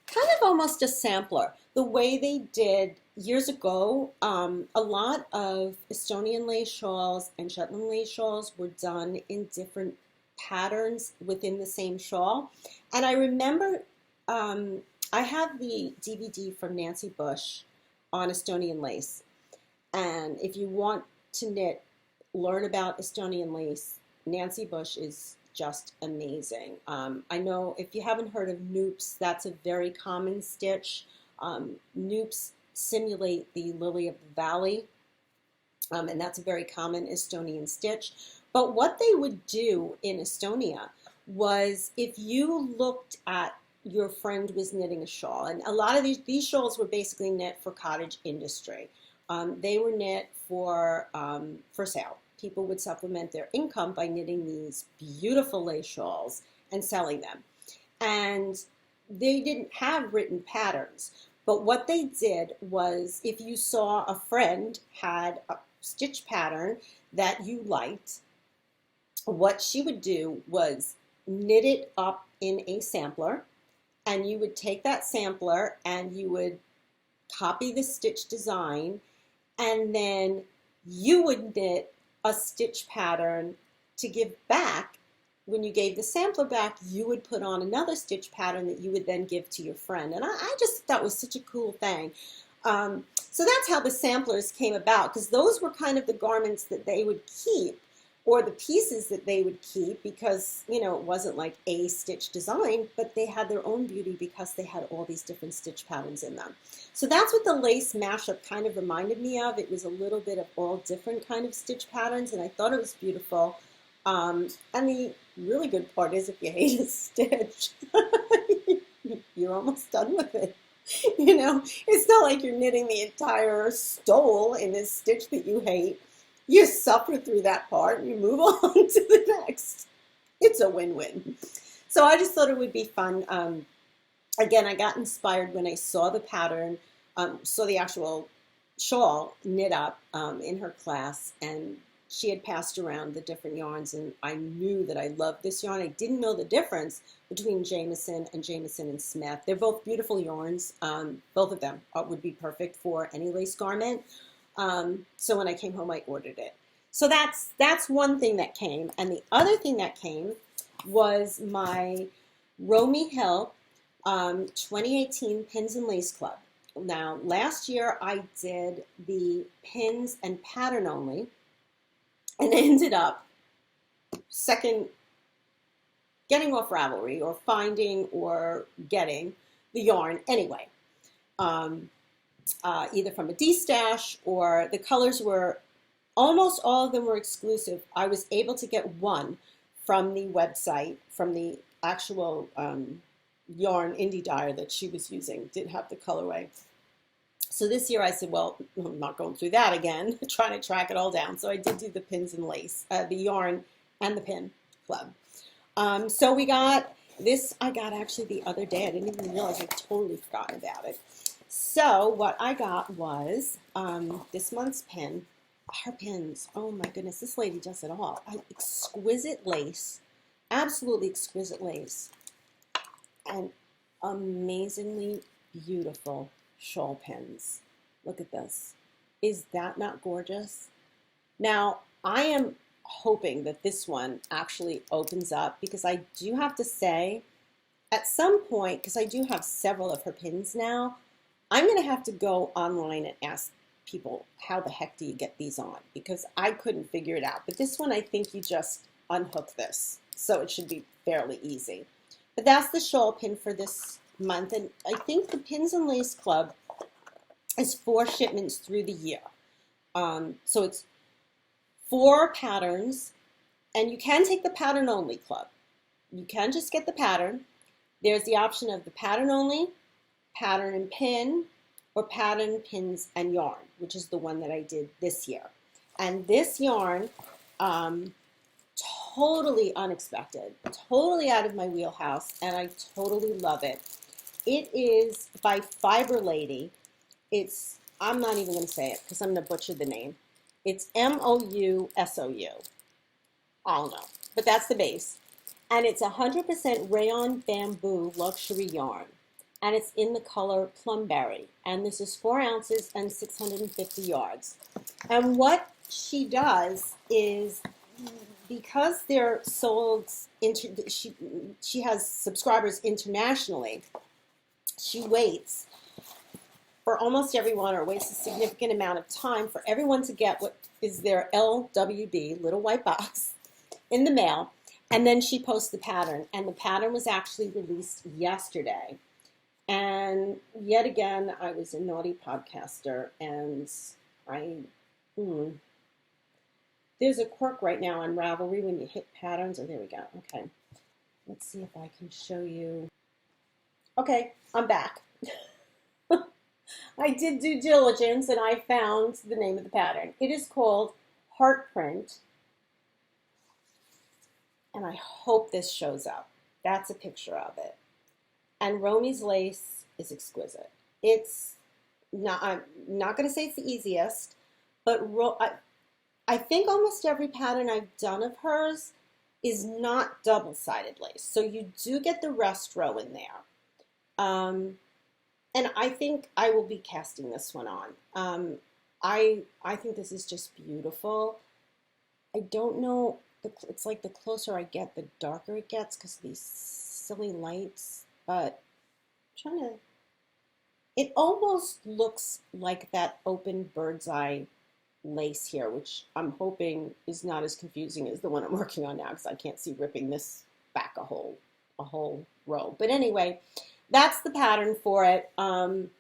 kind of almost a sampler. The way they did years ago, a lot of Estonian lace shawls and Shetland lace shawls were done in different patterns within the same shawl. And I remember, I have the DVD from Nancy Bush on Estonian lace. And if you want to learn about Estonian lace, Nancy Bush is just amazing. I know if you haven't heard of noops, that's a very common stitch. Noops simulate the lily of the valley, and that's a very common Estonian stitch. But what they would do in Estonia was, if you looked at your friend was knitting a shawl, and a lot of these shawls were basically knit for cottage industry. They were knit for sale. People would supplement their income by knitting these beautiful lace shawls and selling them. And they didn't have written patterns. But what they did was, if you saw a friend had a stitch pattern that you liked, what she would do was knit it up in a sampler, and you would take that sampler and you would copy the stitch design, and then you would knit a stitch pattern to give back. When you gave the sampler back, you would put on another stitch pattern that you would then give to your friend. And I just thought it was such a cool thing. So that's how the samplers came about, because those were kind of the garments that they would keep, or the pieces that they would keep, because, it wasn't like a stitch design, but they had their own beauty because they had all these different stitch patterns in them. So that's what the lace mashup kind of reminded me of. It was a little bit of all different kind of stitch patterns, and I thought it was beautiful. And the really good part is, if you hate a stitch, you're almost done with it. It's not like you're knitting the entire stole in this stitch that you hate. You suffer through that part and you move on to the next. It's a win-win. So I just thought it would be fun. Again, I got inspired when I saw the pattern, saw the actual shawl knit up in her class, and she had passed around the different yarns, and I knew that I loved this yarn. I didn't know the difference between Jameson and Smith. They're both beautiful yarns. Both of them would be perfect for any lace garment. So when I came home, I ordered it. So that's one thing that came. And the other thing that came was my Romy Hill 2018 Pins and Lace Club. Now, last year I did the pins and pattern only, and ended up getting off Ravelry, or finding or getting the yarn anyway, either from a D-stash, or the colors were, almost all of them were exclusive. I was able to get one from the website, from the actual yarn indie dyer that she was using, didn't have the colorway. So this year I said, well, I'm not going through that again, trying to track it all down. So I did do the pins and lace, the yarn and the pin club. So we got this, I got actually the other day. I didn't even realize, I totally forgotten about it. So what I got was this month's pin. Her pins, oh my goodness, this lady does it all. Exquisite lace, absolutely exquisite lace, and amazingly beautiful shawl pins. Look at this. Is that not gorgeous? Now, I am hoping that this one actually opens up, because I do have to say, at some point, because I do have several of her pins now, I'm going to have to go online and ask people, how the heck do you get these on? Because I couldn't figure it out. But this one, I think you just unhook this, so it should be fairly easy. But that's the shawl pin for this month, and I think the Pins and Lace Club is 4 shipments through the year. So it's 4 patterns, and you can take the pattern only club. You can just get the pattern. There's the option of the pattern only, pattern and pin, or pattern, pins, and yarn, which is the one that I did this year. And this yarn, totally unexpected, totally out of my wheelhouse, and I totally love it. It is by Fiber Lady. It's, I'm not even going to say it because I'm going to butcher the name. It's M-O-U-S-O-U. I don't know, but that's the base. And it's 100% rayon bamboo luxury yarn. And it's in the color Plumberry. And this is 4 ounces and 650 yards. And what she does is, because they're sold, she has subscribers internationally, she waits for almost everyone, or waits a significant amount of time for everyone to get what is their LWB, little white box, in the mail. And then she posts the pattern. And the pattern was actually released yesterday. And yet again, I was a naughty podcaster, and there's a quirk right now on Ravelry when you hit patterns. Oh, there we go. Okay. Let's see if I can show you. Okay, I'm back. I did due diligence, and I found the name of the pattern. It is called Heart Print, and I hope this shows up. That's a picture of it. And Romy's lace is exquisite. It's not, I'm not going to say it's the easiest, but I think almost every pattern I've done of hers is not double-sided lace. So you do get the rest row in there. And I think I will be casting this one on. I think this is just beautiful. I don't know, it's like the closer I get, the darker it gets because of these silly lights. But I'm trying to, it almost looks like that open bird's eye lace here, which I'm hoping is not as confusing as the one I'm working on now, because I can't see ripping this back a whole row. But anyway, that's the pattern for it. I'm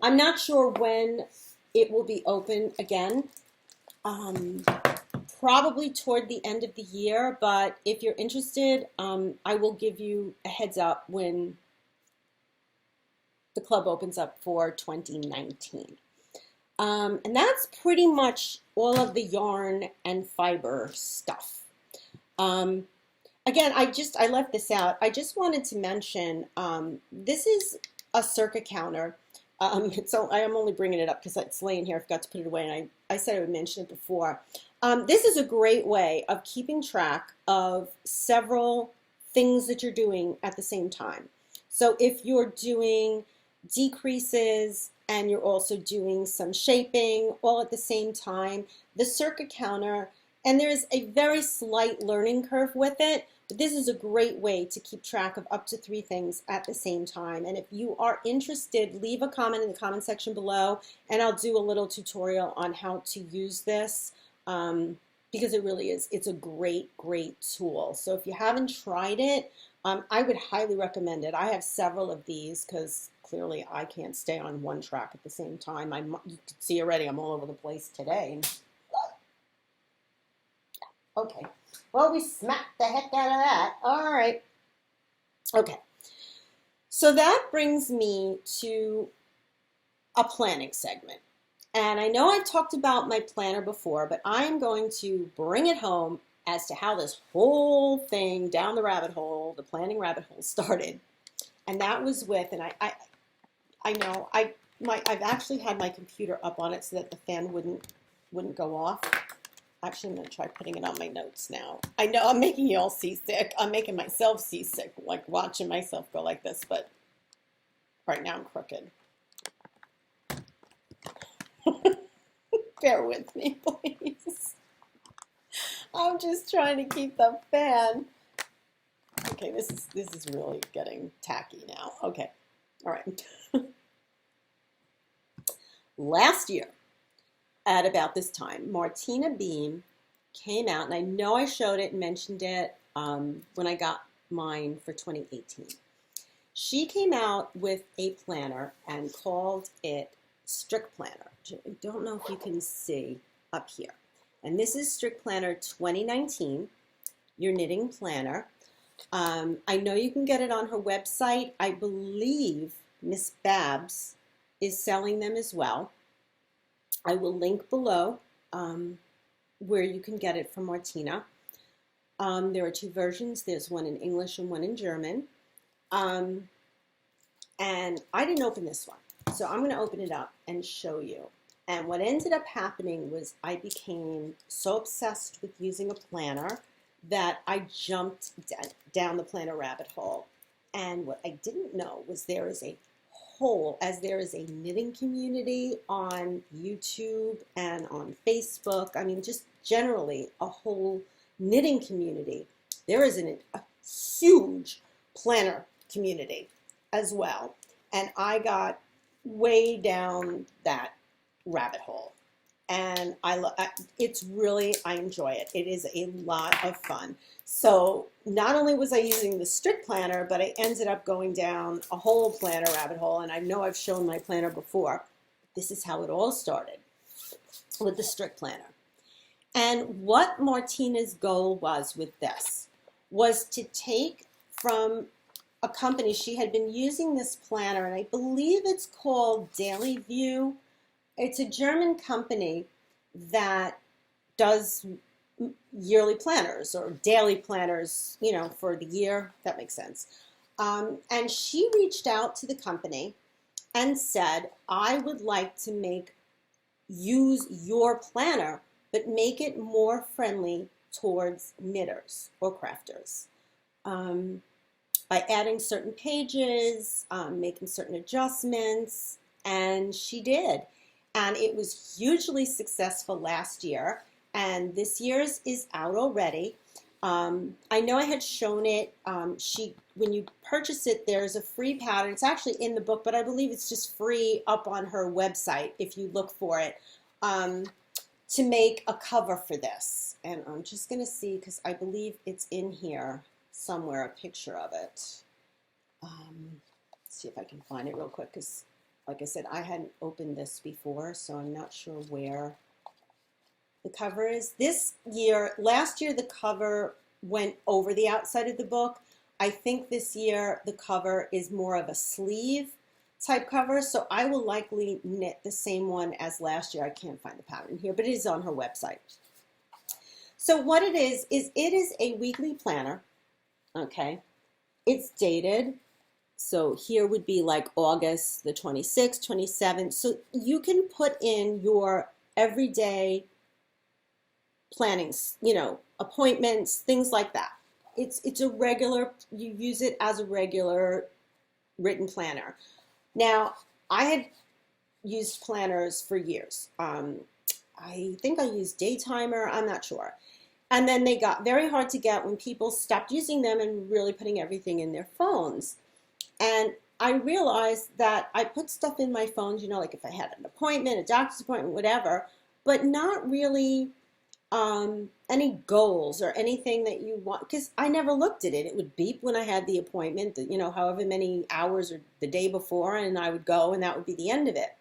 not sure when it will be open again. Probably toward the end of the year, but if you're interested, I will give you a heads up when the club opens up for 2019. And that's pretty much all of the yarn and fiber stuff. Again, I left this out. I just wanted to mention, this is a circa counter. So I am only bringing it up because it's laying here. I forgot to put it away, and I said I would mention it before. This is a great way of keeping track of several things that you're doing at the same time. So if you're doing decreases and you're also doing some shaping all at the same time, the circuit counter, and there's a very slight learning curve with it, but this is a great way to keep track of up to 3 things at the same time. And if you are interested, leave a comment in the comment section below, and I'll do a little tutorial on how to use this, because it really is, it's a great, great tool. So if you haven't tried it, I would highly recommend it. I have several of these because clearly I can't stay on one track at the same time. You can see already I'm all over the place today. Okay, well, we smacked the heck out of that. All right. Okay, so that brings me to a planning segment. And I know I've talked about my planner before, but I'm going to bring it home as to how this whole thing down the rabbit hole, the planning rabbit hole, started. And that was with, and I know I've actually had my computer up on it so that the fan wouldn't go off. Actually, I'm going to try putting it on my notes now. I know I'm making you all seasick. I'm making myself seasick, like watching myself go like this, but right now I'm crooked. Bear with me, please. I'm just trying to keep the fan. Okay, this is really getting tacky now. Okay, all right. Last year, at about this time, Martina Behm came out, and I know I showed it and mentioned it when I got mine for 2018. She came out with a planner and called it Strickplaner. I don't know if you can see up here. And this is Strickplaner 2019, your knitting planner. I know you can get it on her website. I believe Miss Babs is selling them as well. I will link below where you can get it from Martina. There are 2 versions. There's one in English and one in German. And I didn't open this one, so I'm going to open it up and show you. And what ended up happening was I became so obsessed with using a planner that I jumped down the planner rabbit hole. And what I didn't know was there is a knitting community on YouTube and on Facebook. I mean, just generally a whole knitting community. There is a huge planner community as well. And I got way down that rabbit hole. And it's really, I enjoy it. It is a lot of fun. So not only was I using the Strickplaner, but I ended up going down a whole planner rabbit hole. And I know I've shown my planner before. This is how it all started with the Strickplaner. And what Martina's goal was with this was to take from a company, she had been using this planner, and I believe it's called Daily View. It's a German company that does yearly planners or daily planners, you know, for the year. That makes sense. And she reached out to the company and said, I would like to use your planner, but make it more friendly towards knitters or crafters. By adding certain pages, making certain adjustments, and she did. And it was hugely successful last year, and this year's is out already. I know I had shown it. When you purchase it, there's a free pattern. It's actually in the book, but I believe it's just free up on her website if you look for it, to make a cover for this. And I'm just going to see, because I believe it's in here somewhere, a picture of it. See if I can find it real quick, because like I said, I hadn't opened this before, so I'm not sure where the cover is. Last year the cover went over the outside of the book. I think this year the cover is more of a sleeve type cover, so I will likely knit the same one as last year. I can't find the pattern here, but it is on her website. So what it is it is a weekly planner, okay? It's dated So here would be like August the 26th, 27th. So you can put in your everyday plannings, appointments, things like that. It's a regular, you use it as a regular written planner. Now, I had used planners for years. I think I used Daytimer, I'm not sure. And then they got very hard to get when people stopped using them and really putting everything in their phones. And I realized that I put stuff in my phones, like if I had an appointment, a doctor's appointment, whatever, but not really any goals or anything that you want, because I never looked at it. It would beep when I had the appointment, however many hours or the day before, and I would go and that would be the end of it.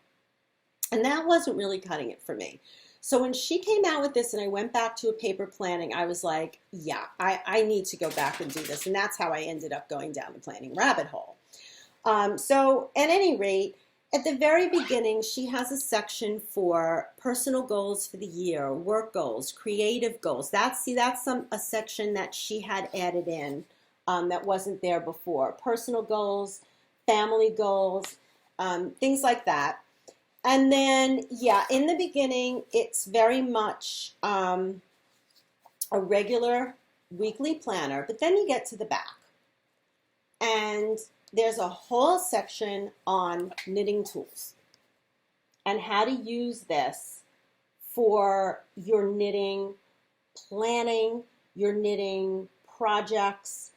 And that wasn't really cutting it for me. So when she came out with this and I went back to a paper planning, I was like, yeah, I need to go back and do this. And that's how I ended up going down the planning rabbit hole. So at any rate, at the very beginning, she has a section for personal goals for the year, work goals, creative goals. That's a section that she had added in that wasn't there before. Personal goals, family goals, things like that. And then, yeah, in the beginning, it's very much a regular weekly planner, but then you get to the back. And there's a whole section on knitting tools and how to use this for your knitting planning, your knitting projects,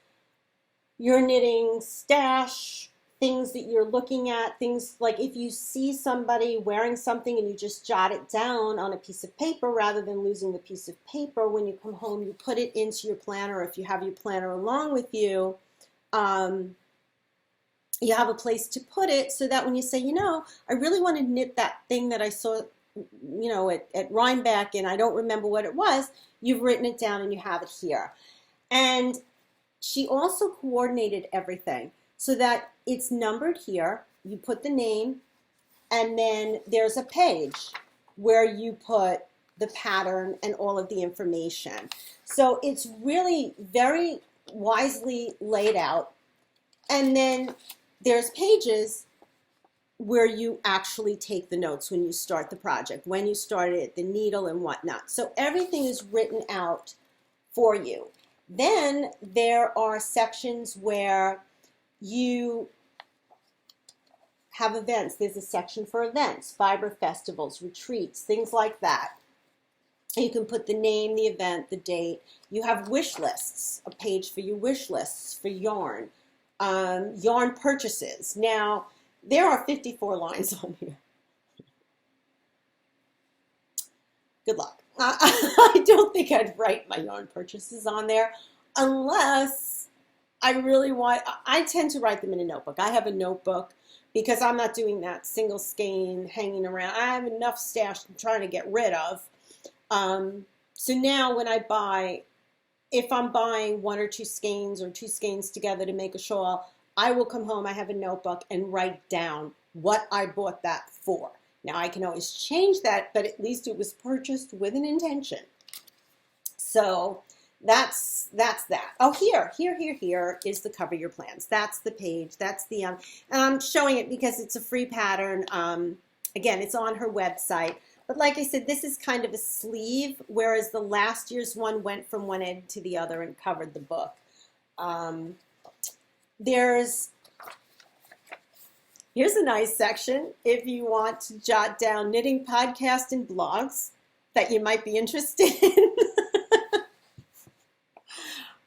your knitting stash, things that you're looking at, things like if you see somebody wearing something and you just jot it down on a piece of paper rather than losing the piece of paper, when you come home, you put it into your planner. If you have your planner along with you, you have a place to put it so that when you say, I really want to knit that thing that I saw, at Rhinebeck and I don't remember what it was, you've written it down and you have it here. And she also coordinated everything so that it's numbered here. You put the name, and then there's a page where you put the pattern and all of the information. So it's really very wisely laid out. And then there's pages where you actually take the notes when you start the project, when you started it, the needle and whatnot. So everything is written out for you. Then there are sections where you have events. There's a section for events, fiber festivals, retreats, things like that. You can put the name, the event, the date. You have wish lists, a page for your wish lists for yarn. Yarn purchases. Now, there are 54 lines on here. Good luck. I don't think I'd write my yarn purchases on there unless I really want. I tend to write them in a notebook. I have a notebook because I'm not doing that single skein hanging around. I have enough stash I'm trying to get rid of. So now when I buy, if I'm buying one or two skeins or two skeins together to make a shawl, I will come home, I have a notebook, and write down what I bought that for. Now I can always change that, but at least it was purchased with an intention. So that's that. Oh, here is the Cover Your Plans. That's the page. That's the, and I'm showing it because it's a free pattern. Again, it's on her website. But like I said, this is kind of a sleeve, whereas the last year's one went from one end to the other and covered the book. Here's a nice section if you want to jot down knitting podcasts and blogs that you might be interested in.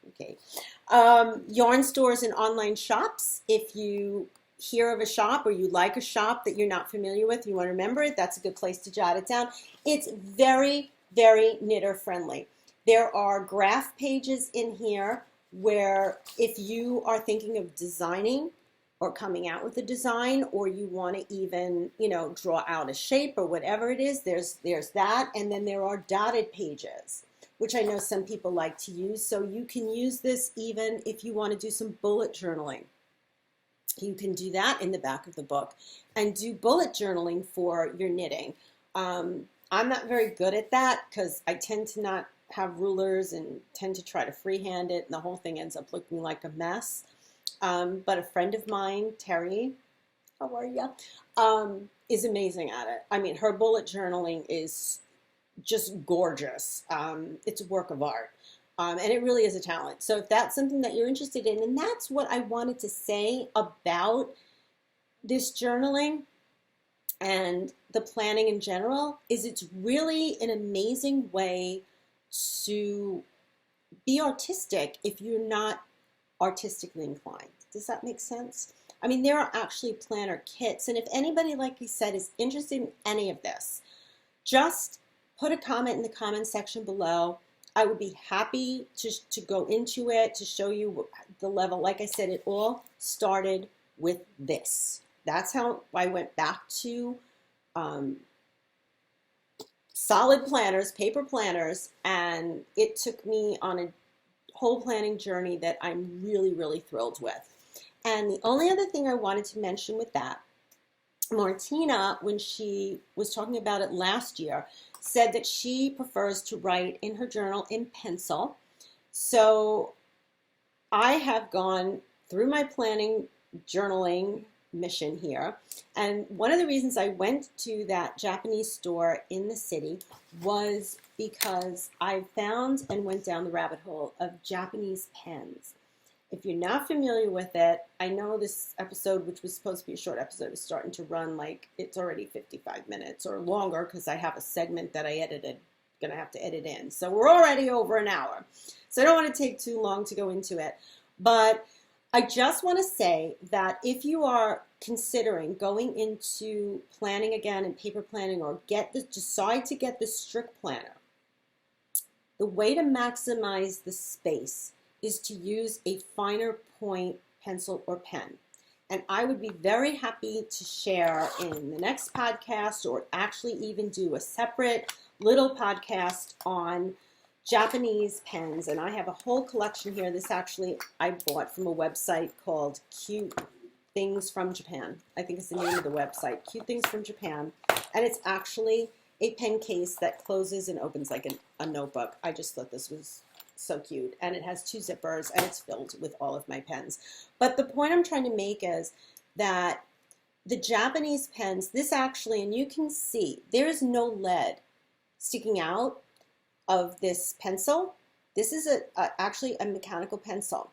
Okay. Yarn stores and online shops. If you hear of a shop or you like a shop that you're not familiar with, you want to remember it, that's a good place to jot it down. It's very, very knitter friendly. There are graph pages in here where if you are thinking of designing or coming out with a design, or you want to even, draw out a shape or whatever it is, there's that. And then there are dotted pages, which I know some people like to use. So you can use this even if you want to do some bullet journaling. You can do that in the back of the book and do bullet journaling for your knitting. I'm not very good at that because I tend to not have rulers and tend to try to freehand it, and the whole thing ends up looking like a mess. but a friend of mine, Terry, how are you? Is amazing at it. I mean, her bullet journaling is just gorgeous. It's a work of art. And it really is a talent. So if that's something that you're interested in, and that's what I wanted to say about this journaling and the planning in general, is it's really an amazing way to be artistic if you're not artistically inclined. Does that make sense? I mean, there are actually planner kits, and if anybody, like I said, is interested in any of this, just put a comment in the comment section below. I would be happy to go into it, to show you the level. Like I said, it all started with this. That's how I went back to solid planners, paper planners, and it took me on a whole planning journey that I'm really, really thrilled with. And the only other thing I wanted to mention with that, Martina, when she was talking about it last year, said that she prefers to write in her journal in pencil. So I have gone through my planning journaling mission here, and one of the reasons I went to that Japanese store in the city was because I found and went down the rabbit hole of Japanese pens. If you're not familiar with it, I know this episode, which was supposed to be a short episode, is starting to run like it's already 55 minutes or longer because I have a segment that I gonna have to edit in. So we're already over an hour. So I don't want to take too long to go into it. But I just want to say that if you are considering going into planning again and paper planning, or decide to get the Strickplaner, the way to maximize the space is to use a finer point pencil or pen. And I would be very happy to share in the next podcast, or actually even do a separate little podcast on Japanese pens. And I have a whole collection here. This actually I bought from a website called Cute Things from Japan. I think it's the name of the website, Cute Things from Japan. And it's actually a pen case that closes and opens like a notebook. I just thought this was so cute, and it has 2 zippers, and it's filled with all of my pens. But the point I'm trying to make is that the Japanese pens, this actually, and you can see there is no lead sticking out of this pencil. This is actually a mechanical pencil,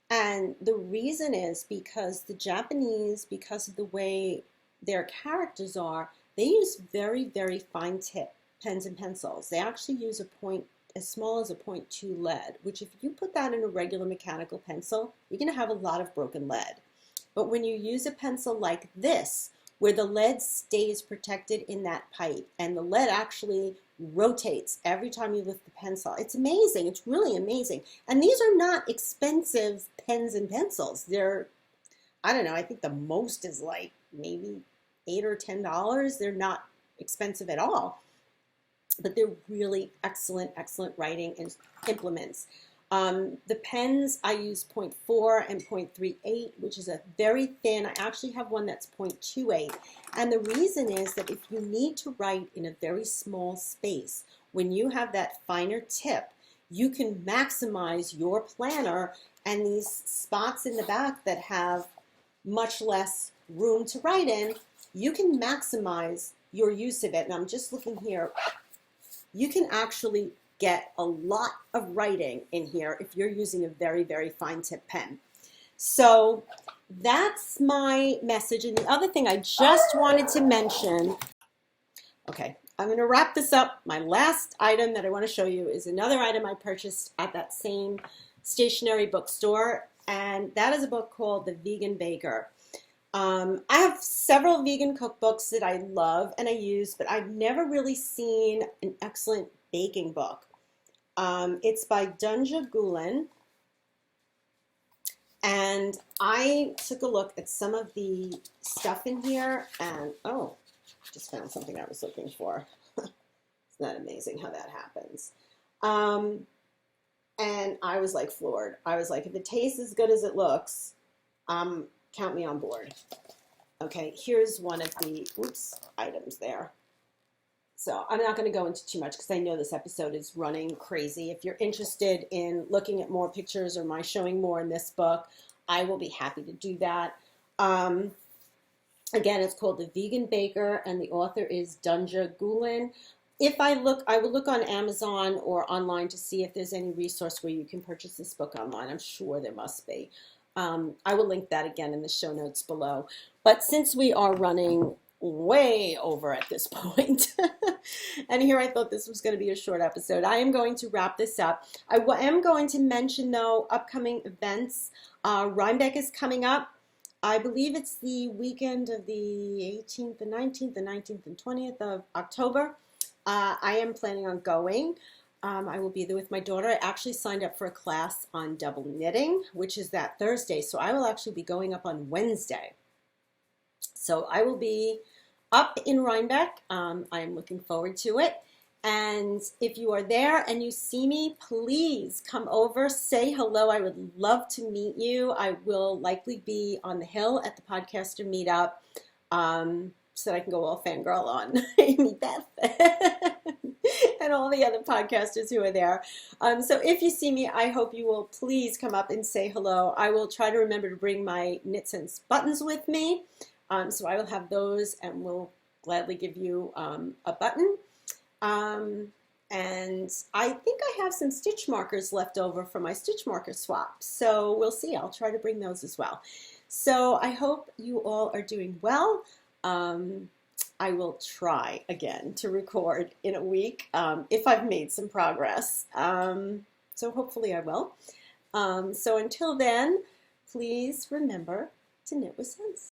and the reason is because the Japanese, because of the way their characters are, they use very, very fine tip pens and pencils. They actually use a point as small as a 0.2 lead, which if you put that in a regular mechanical pencil, you're going to have a lot of broken lead. But when you use a pencil like this, where the lead stays protected in that pipe, and the lead actually rotates every time you lift the pencil, it's amazing. It's really amazing. And these are not expensive pens and pencils. They're, I don't know, I think the most is like maybe $8 or $10. They're not expensive at all. But they're really excellent, excellent writing implements. The pens, I use 0.4 and 0.38, which is a very thin. I actually have one that's 0.28. And the reason is that if you need to write in a very small space, when you have that finer tip, you can maximize your planner, and these spots in the back that have much less room to write in, you can maximize your use of it. And I'm just looking here. You can actually get a lot of writing in here if you're using a very, very fine tip pen. So that's my message. And the other thing I just wanted to mention, okay, I'm going to wrap this up. My last item that I want to show you is another item I purchased at that same stationery bookstore, and that is a book called The Vegan Baker. I have several vegan cookbooks that I love and I use, but I've never really seen an excellent baking book. It's by Dunja Gulen, and I took a look at some of the stuff in here, and oh, just found something I was looking for. Isn't that amazing how that happens? And I was like floored. I was like, if it tastes as good as it looks, count me on board. Okay, here's one of the items there. So I'm not going to go into too much because I know this episode is running crazy. If you're interested in looking at more pictures or my showing more in this book, I will be happy to do that. Um, Again, it's called The Vegan Baker, and the author is Dunja Gulen. If I look, I will look on Amazon or online to see if there's any resource where you can purchase this book online. I'm sure there must be. I will link that again in the show notes below. But since we are running way over at this point, and here I thought this was going to be a short episode, I am going to wrap this up. I am going to mention, though, upcoming events. Rhinebeck is coming up. I believe it's the weekend of the 18th and 19th, the 19th and 20th of October. I am planning on going. I will be there with my daughter. I actually signed up for a class on double knitting, which is that Thursday. So I will actually be going up on Wednesday. So I will be up in Rhinebeck. I am looking forward to it. And if you are there and you see me, please come over, say hello. I would love to meet you. I will likely be on the hill at the podcaster meetup, so that I can go all fangirl on Amy Beth and all the other podcasters who are there. So if you see me, I hope you will please come up and say hello. I will try to remember to bring my KnitScents buttons with me. So I will have those and will gladly give you a button. And I think I have some stitch markers left over from my stitch marker swap. So we'll see. I'll try to bring those as well. So I hope you all are doing well. I will try again to record in a week if I've made some progress. So hopefully I will. So until then, please remember to knit with sense.